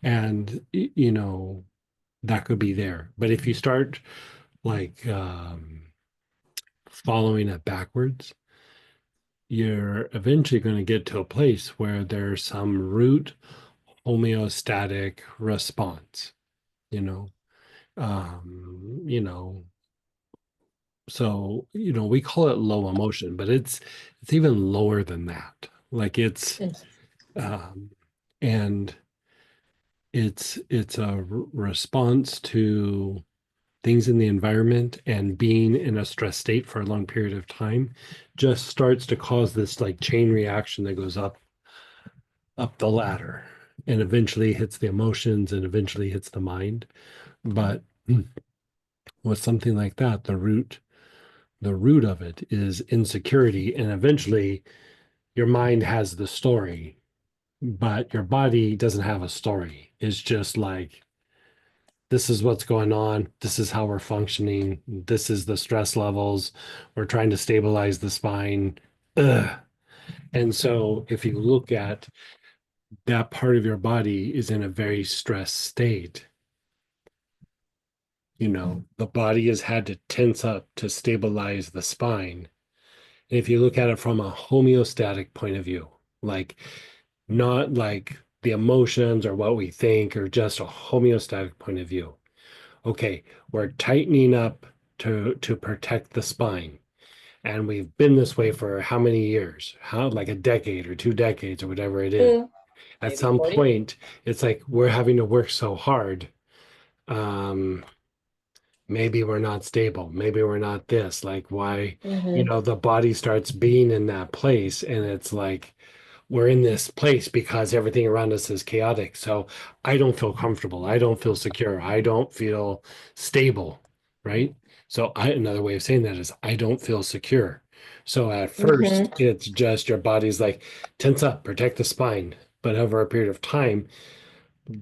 And, that could be there. But if you start like following it backwards, you're eventually going to get to a place where there's some root homeostatic response, you know. Um, you know, so, we call it low emotion, but it's even lower than that. Like it's Mm. um and it's a response to things in the environment, and being in a stress state for a long period of time just starts to cause this like chain reaction that goes up the ladder and eventually hits the emotions and eventually hits the mind. But with something like that, the root of it is insecurity, and eventually your mind has the story, but your body doesn't have a story. It's just like, this is what's going on, this is how we're functioning, this is the stress levels, we're trying to stabilize the spine. Ugh. And so if you look at that part of your body is in a very stressed state, the body has had to tense up to stabilize the spine. And if you look at it from a homeostatic point of view, like not like the emotions or what we think, or just a homeostatic point of view. Okay, we're tightening up to protect the spine. And we've been this way for how many years? How, like a decade or 2 decades or whatever it is. At Maybe some 40. point, it's like we're having to work so hard. Um, Maybe we're not stable. Maybe we're not this. Like, why, Mm-hmm. the body starts being in that place, and it's like we're in this place because everything around us is chaotic. So I don't feel comfortable. I don't feel secure. I don't feel stable. Right. So another way of saying that is I don't feel secure. So at first, Mm-hmm. it's just your body's like, tense up, protect the spine. But over a period of time,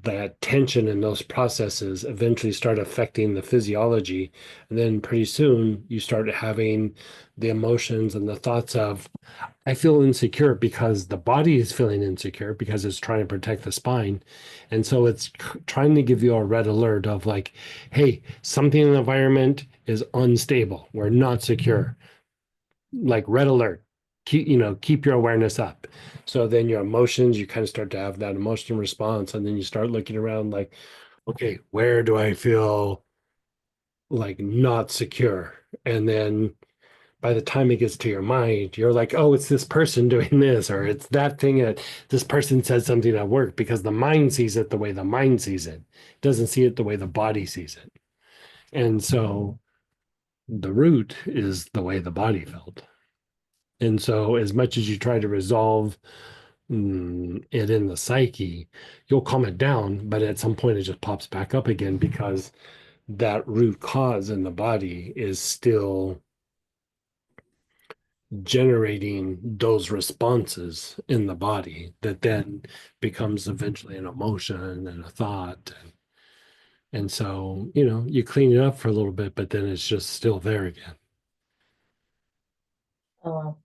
that tension in those processes eventually start affecting the physiology. And then pretty soon you start having the emotions and the thoughts of, I feel insecure, because the body is feeling insecure because it's trying to protect the spine. And so it's trying to give you a red alert of like, hey, something in the environment is unstable. We're not secure. Like red alert. Keep your awareness up. So then your emotions, you kind of start to have that emotional response, and then you start looking around like, okay, where do I feel like not secure? And then by the time it gets to your mind, you're like, oh, it's this person doing this, or it's that thing that this person said something at work, because the mind sees it the way the mind sees it. It doesn't see it the way the body sees it. And so the root is the way the body felt. And so as much as you try to resolve it in the psyche, you'll calm it down, but at some point it just pops back up again, because that root cause in the body is still generating those responses in the body that then becomes eventually an emotion and a thought. And so, you clean it up for a little bit, but then it's just still there again. Oh,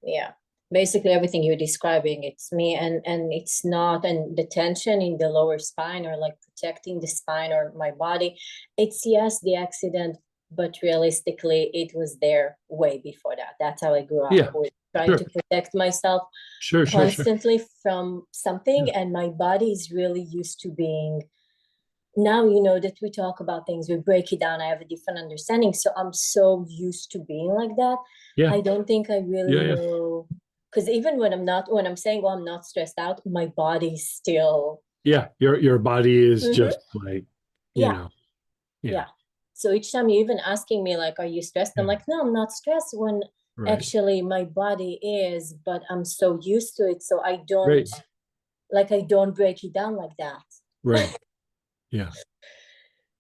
yeah. Basically everything you're describing, it's me, and it's not, and the tension in the lower spine, or like protecting the spine or my body. It's, yes, the accident, but realistically it was there way before that. That's how I grew up, Yeah, with trying sure, to protect myself sure, sure, sure. constantly from something, Yeah. and my body is really used to being now, that we talk about things, we break it down, I have a different understanding. So I'm so used to being like that. Yeah. I don't think I really Yeah, yeah. know. Because even when I'm saying, well, I'm not stressed out, my body's still. Yeah, your body is Mhm. just like, you Yeah. know, yeah, Yeah. So each time you're even asking me, like, are you stressed? I'm Yeah. like, no, I'm not stressed, when right, actually my body is, but I'm so used to it. So I don't, right, I don't break it down like that. right. Yeah,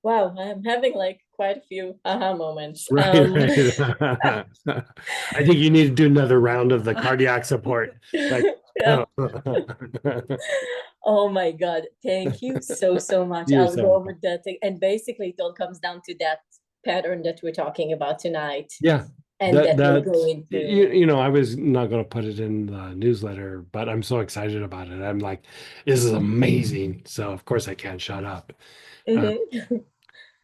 Wow, I'm having like quite a few aha moments. right, right. I think you need to do another round of the cardiac support. Like, Yeah. Oh my God. Thank you so much. You're I'll so go over welcome. that thing. And basically it all comes down to that pattern that we're talking about tonight. Yeah, And that we'll go into. I was not going to put it in the newsletter, but I'm so excited about it. I'm like, this is amazing. So of course I can't shut up. Mhm.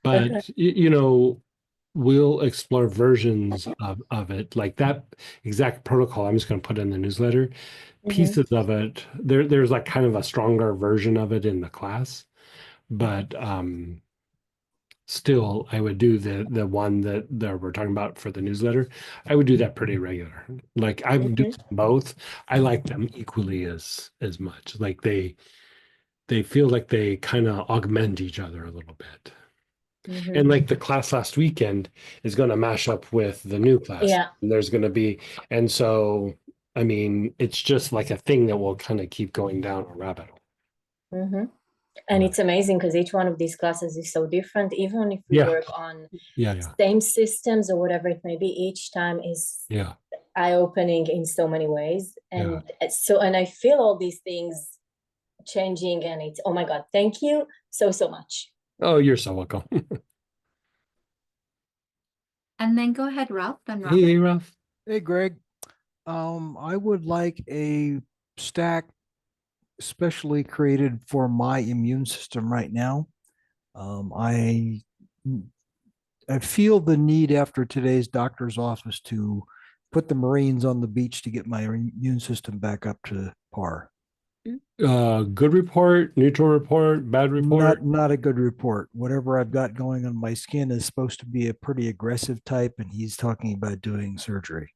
But we'll explore versions of it, like that exact protocol. I'm just going to put in the newsletter. Mhm. Pieces of it. There's like kind of a stronger version of it in the class, but still, I would do the one that we're talking about for the newsletter. I would do that pretty regular. Like I would do Mhm. both. I like them equally as much. Like they feel like they kind of augment each other a little bit. Mhm. And like the class last weekend is going to mash up with the new class. Yeah. And there's going to be, and so, I mean, it's just like a thing that will kind of keep going down a rabbit hole. Mhm. And it's amazing because each one of these classes is so different. Even if we Yeah. work on Yeah. same systems or whatever it may be, each time is Yeah. eye-opening in so many ways. And Yeah. and I feel all these things changing, and it's, oh my God, thank you so much. Oh, you're so welcome. And then go ahead, Ralph, then Robert. Hey, Ralph. Hey, Greg. I would like a stack specially created for my immune system right now. Um, I I feel the need after today's doctor's office to put the Marines on the beach to get my immune system back up to par. Good report, neutral report, bad report. Not a good report. Whatever I've got going on my skin is supposed to be a pretty aggressive type, and he's talking about doing surgery.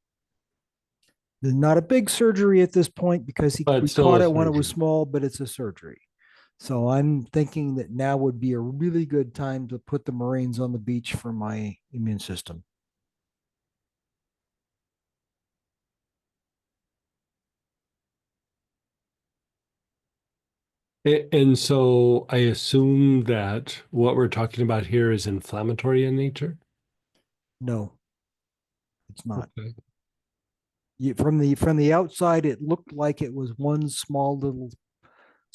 Not a big surgery at this point because But we still caught a it when it was surgery. small, but it's a surgery. So I'm thinking that now would be a really good time to put the Marines on the beach for my immune system. And so I assume that what we're talking about here is inflammatory in nature. No, it's not. Okay. From the outside, it looked like it was one small So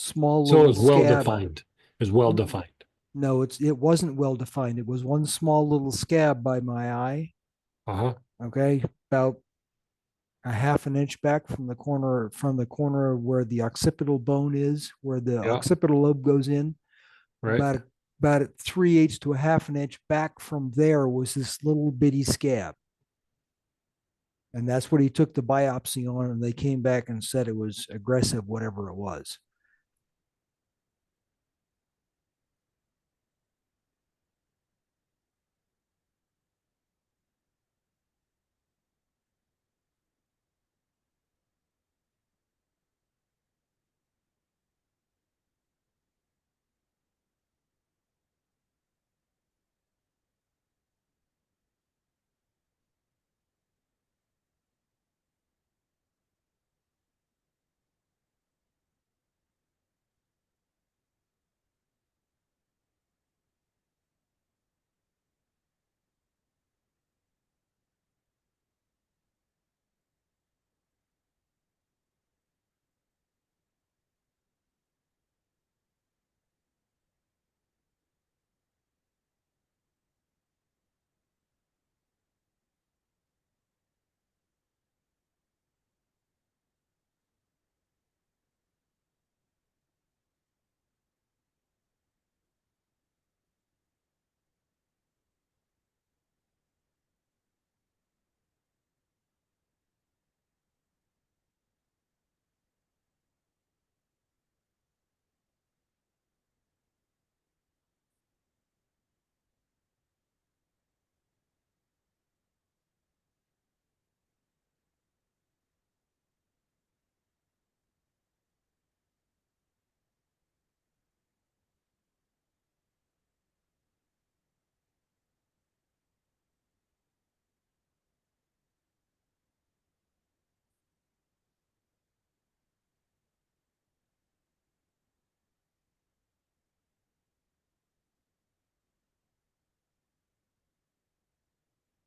little it's well scab. defined. It's well defined. No, it wasn't well defined. It was one small little scab by my eye. Uh-huh. Okay, about a half an inch back from the corner where the occipital bone is, where the Yeah. occipital lobe goes in. Right. About 3/8 to a half an inch back from there was this little bitty scab. And that's what he took the biopsy on, and they came back and said it was aggressive, whatever it was.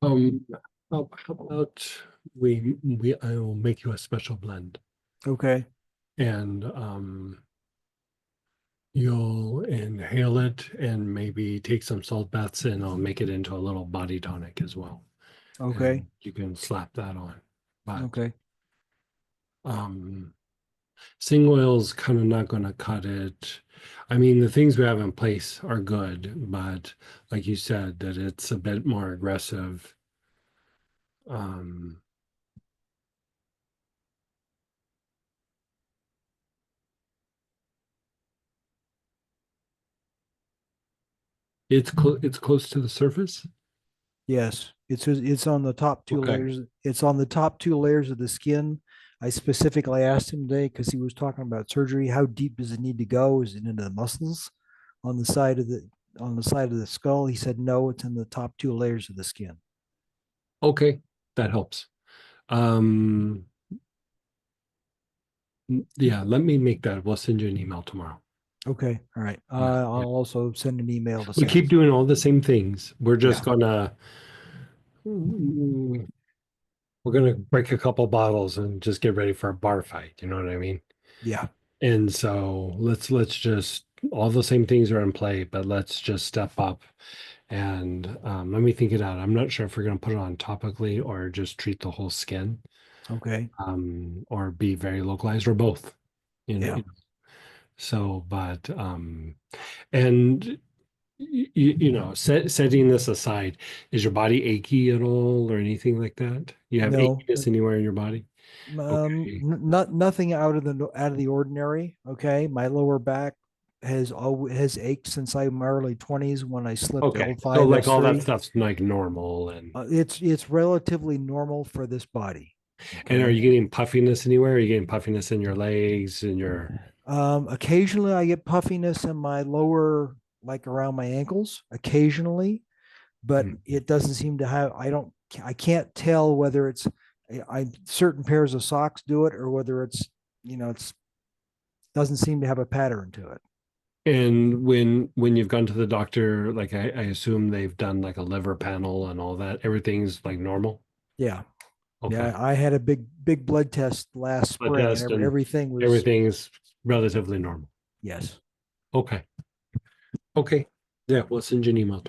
Um, how about I will make you a special blend, Okay. and you'll inhale it and maybe take some salt baths, and I'll make it into a little body tonic as well. Okay. And you can slap that on. But Okay. sing oil's kind of not going to cut it. I mean, the things we have in place are good, but like you said, that it's a bit more aggressive. Um, it's close to the surface. Yes, it's on the top two Okay. layers. It's on the top two layers of the skin. I specifically asked him today because he was talking about surgery. How deep does it need to go? Is it into the muscles on the side of the skull? He said no, it's in the top two layers of the skin. Okay, that helps. Yeah, let me make that. We'll send you an email tomorrow. Okay, all right. Yeah. I'll also send an email to We keep Sam. doing all the same things. We're just Yeah. gonna we're gonna break a couple bottles and just get ready for a bar fight. You know what I mean? Yeah. And so let's just all the same things are in play, but let's just step up and let me think it out. I'm not sure if we're gonna put it on topically or just treat the whole skin, Okay. or be very localized or both. You know, Yeah. so but and setting this aside, is your body achy at all or anything like that? You have No. achiness anywhere in your body? Okay. Nothing out of the ordinary. Okay. My lower back has ached since I'm early 20s when I slipped Okay. So L5 like all that S3. stuff's like normal and It's relatively normal for this body. and are Okay. you getting puffiness anywhere? Are you getting puffiness in your legs and your Occasionally I get puffiness in my lower, like around my ankles, occasionally, but Hmm. it doesn't seem to have, I can't tell whether it's, certain pairs of socks do it or whether it's doesn't seem to have a pattern to it. And when you've gone to the doctor, like I assume they've done like a liver panel and all that, everything's like normal. Yeah. Okay. Yeah. I had a big blood test last Blood spring and test and everything was, everything's relatively normal. yes. Okay. Okay. Yeah, we'll send you an email.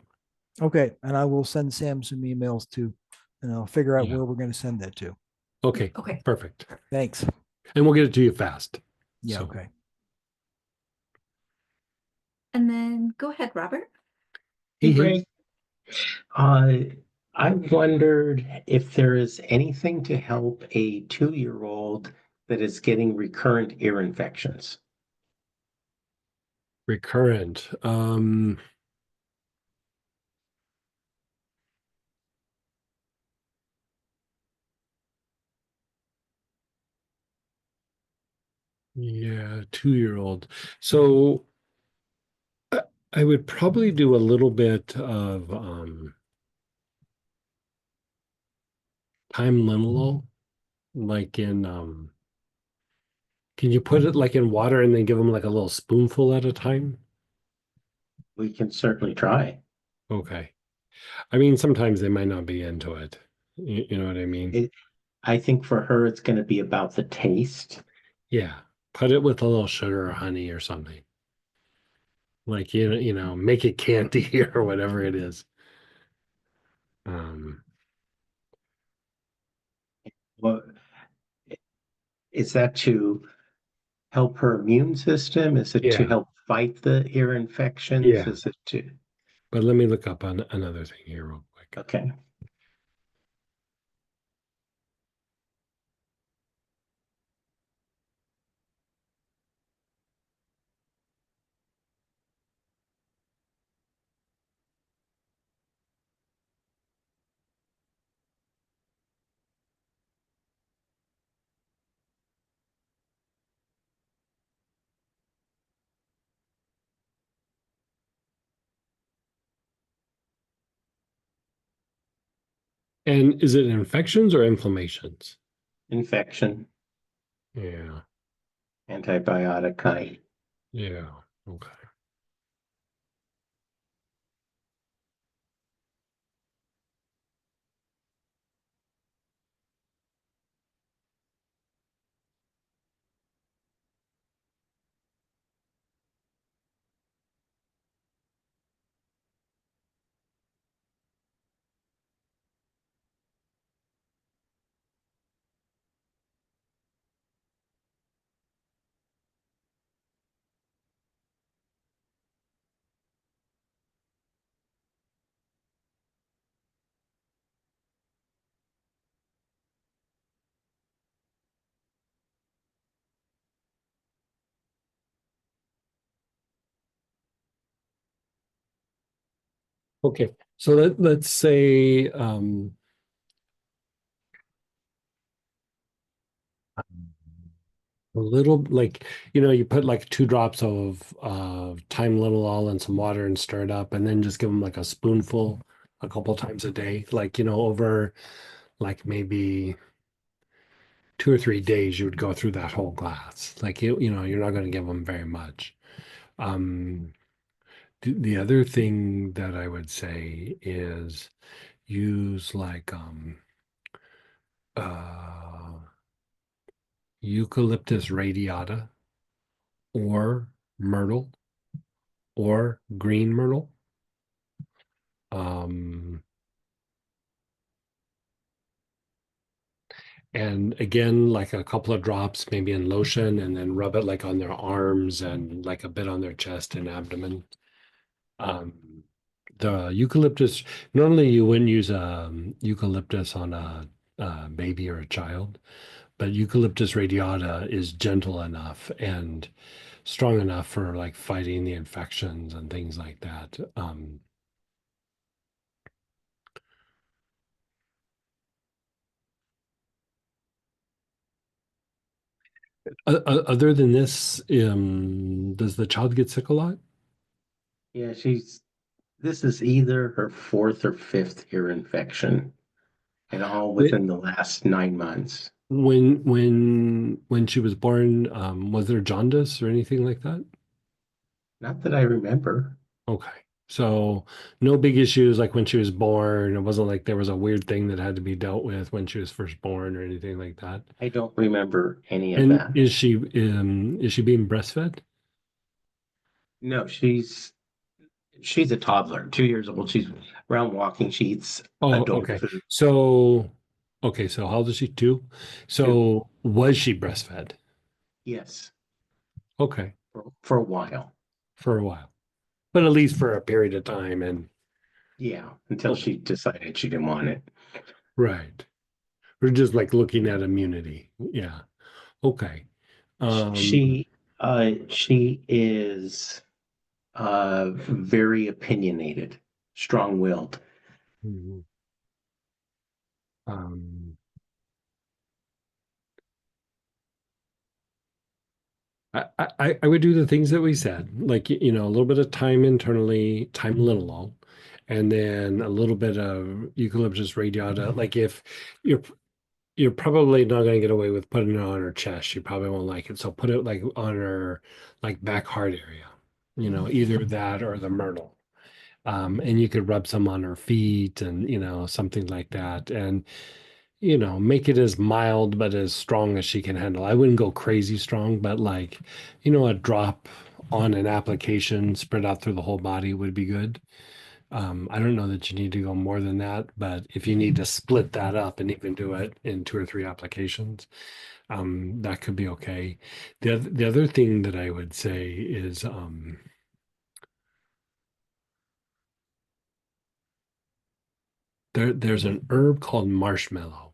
Okay. And I will send Sam some emails too, and I'll figure out Yeah. where we're going to send that to. Okay. Okay. Perfect. Thanks. And we'll get it to you fast. Yeah. So, Okay. And then go ahead, Robert. Hey, Greg, uh, I wondered if there is anything to help a 2-year-old that is getting recurrent ear infections. recurrent. Yeah, 2-year-old. So I would probably do a little bit of time linalool, like in can you put it like in water and then give them like a little spoonful at a time? We can certainly try. Okay. I mean, sometimes they might not be into it. You know what I mean? It, I think for her, it's going to be about the taste. Yeah. Put it with a little sugar or honey or something. Like make it candy or whatever it is. Um, What is that to help her immune system? Is it to yeah, help fight the ear infections? yeah. Is it to, But let me look up on another thing here real quick. okay. And is it infections or inflammations? Infection, Yeah, antibiotic kind. yeah. Okay. Okay, so let's say a little, like, you put like 2 drops of thyme linalool and some water and stir it up, and then just give them like a spoonful a couple times a day, like, over like maybe 2 or 3 days, you would go through that whole glass. Like, you're not going to give them very much. Um, the other thing that I would say is use like uh eucalyptus radiata or myrtle or green myrtle. Um, and again, like a couple of drops, maybe in lotion, and then rub it like on their arms and like a bit on their chest and abdomen. Um, the eucalyptus, normally you wouldn't use eucalyptus on a baby or a child, but eucalyptus radiata is gentle enough and strong enough for like fighting the infections and things like that. Other than this, does the child get sick a lot? Yeah, this is either her fourth or fifth ear infection, and all Wh- within the last 9 months. When she was born, was there jaundice or anything like that? Not that I remember. Okay. So no big issues like when she was born. It wasn't like there was a weird thing that had to be dealt with when she was first born or anything like that. I don't remember any of And that. is she being breastfed? No, she's a toddler, 2 years old. She's around walking. She eats Oh, adult okay. food So okay, so how old is she? 2? too. So was she breastfed? Yes, Okay, for a while. for a while. But at least for a period of time and Yeah, until okay. she decided she didn't want it. Right. We're just like looking at immunity. Yeah. Okay. Um, She is very opinionated, strong-willed. mhm. um, I would do the things that we said, like, a little bit of time internally, time linalool, and then a little bit of eucalyptus radiata. Like if you're you're probably not going to get away with putting it on her chest. She probably won't like it. So put it like on her like back heart area, either that or the myrtle. And you could rub some on her feet and, something like that. And, make it as mild but as strong as she can handle. I wouldn't go crazy strong, but like, a drop on an application spread out through the whole body would be good. I don't know that you need to go more than that, but if you need to split that up and even do it in 2 or 3 applications, that could be okay. The other thing that I would say is there's an herb called marshmallow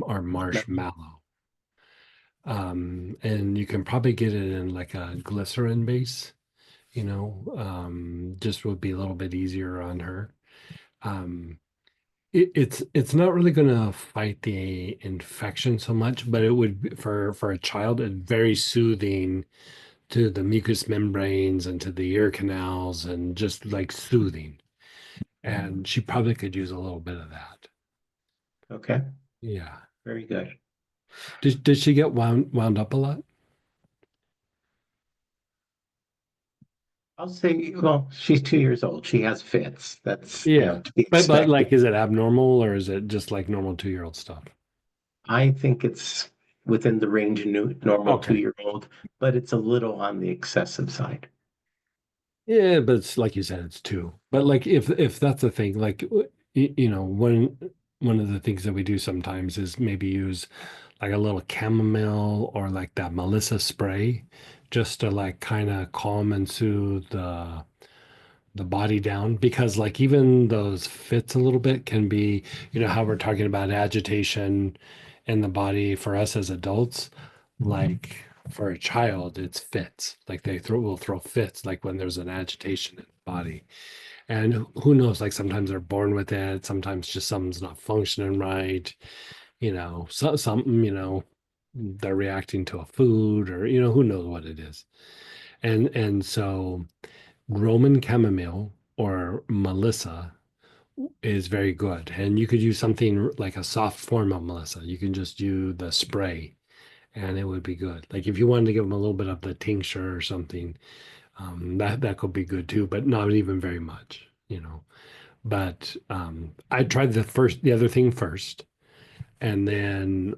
or marshmallow. And you can probably get it in like a glycerin base, just would be a little bit easier on her. Um, it's not really going to fight the infection so much, but it would for a child, it's very soothing to the mucous membranes and to the ear canals and just like soothing. And she probably could use a little bit of that. Okay, Yeah. very good. Did she get wound up a lot? I'll say, well, she's 2 years old. She has fits. That's, Yeah. to be But expected. like, is it abnormal or is it just like normal 2-year-old stuff? I think it's within the range of normal Okay. 2-year-old, but it's a little on the excessive side. Yeah, but it's like you said, it's 2. But like if that's the thing, like one of the things that we do sometimes is maybe use like a little chamomile or like that Melissa spray just to like kind of calm and soothe the body down, because like even those fits a little bit can be, how we're talking about agitation in the body for us as adults, like for a child it's fits, like will throw fits like when there's an agitation body. And who knows, like sometimes they're born with it, sometimes just something's not functioning right, something, they're reacting to a food or, who knows what it is. And so Roman chamomile or Melissa is very good. And you could use something like a soft form of Melissa. You can just do the spray and it would be good. Like if you wanted to give them a little bit of the tincture or something, that could be good too, but not even very much. But I tried the other thing first, and then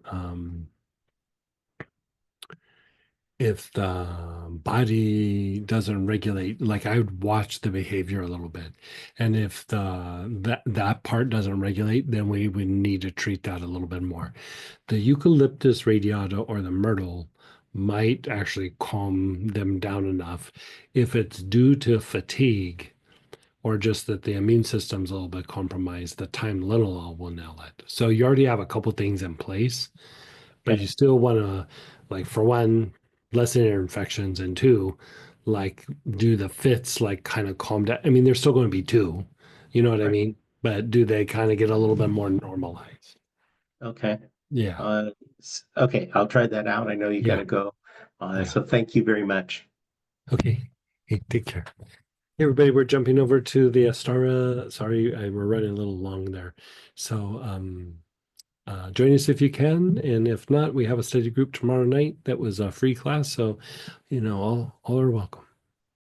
if the body doesn't regulate, like I would watch the behavior a little bit, and if that part doesn't regulate, then we would need to treat that a little bit more. The eucalyptus radiata or the myrtle might actually calm them down enough. If it's due to fatigue or just that the immune system's a little bit compromised, the Tylenol will nail it. So you already have a couple things in place, but you still want to, like, for one, lessen ear infections, and two, like, do the fits, like, kind of calm down. I mean, there's still going to be two, you know what I mean? But do they kind of get a little bit more normalized? Okay. Yeah. Okay, I'll try that out. I know you got Yeah. to go. Yeah. So thank you very much. Okay. Hey, take care. Hey, everybody, we're jumping over to the Astara. Sorry, we're running a little long there. So join us if you can. And if not, we have a study group tomorrow night that was a free class. So, all are welcome.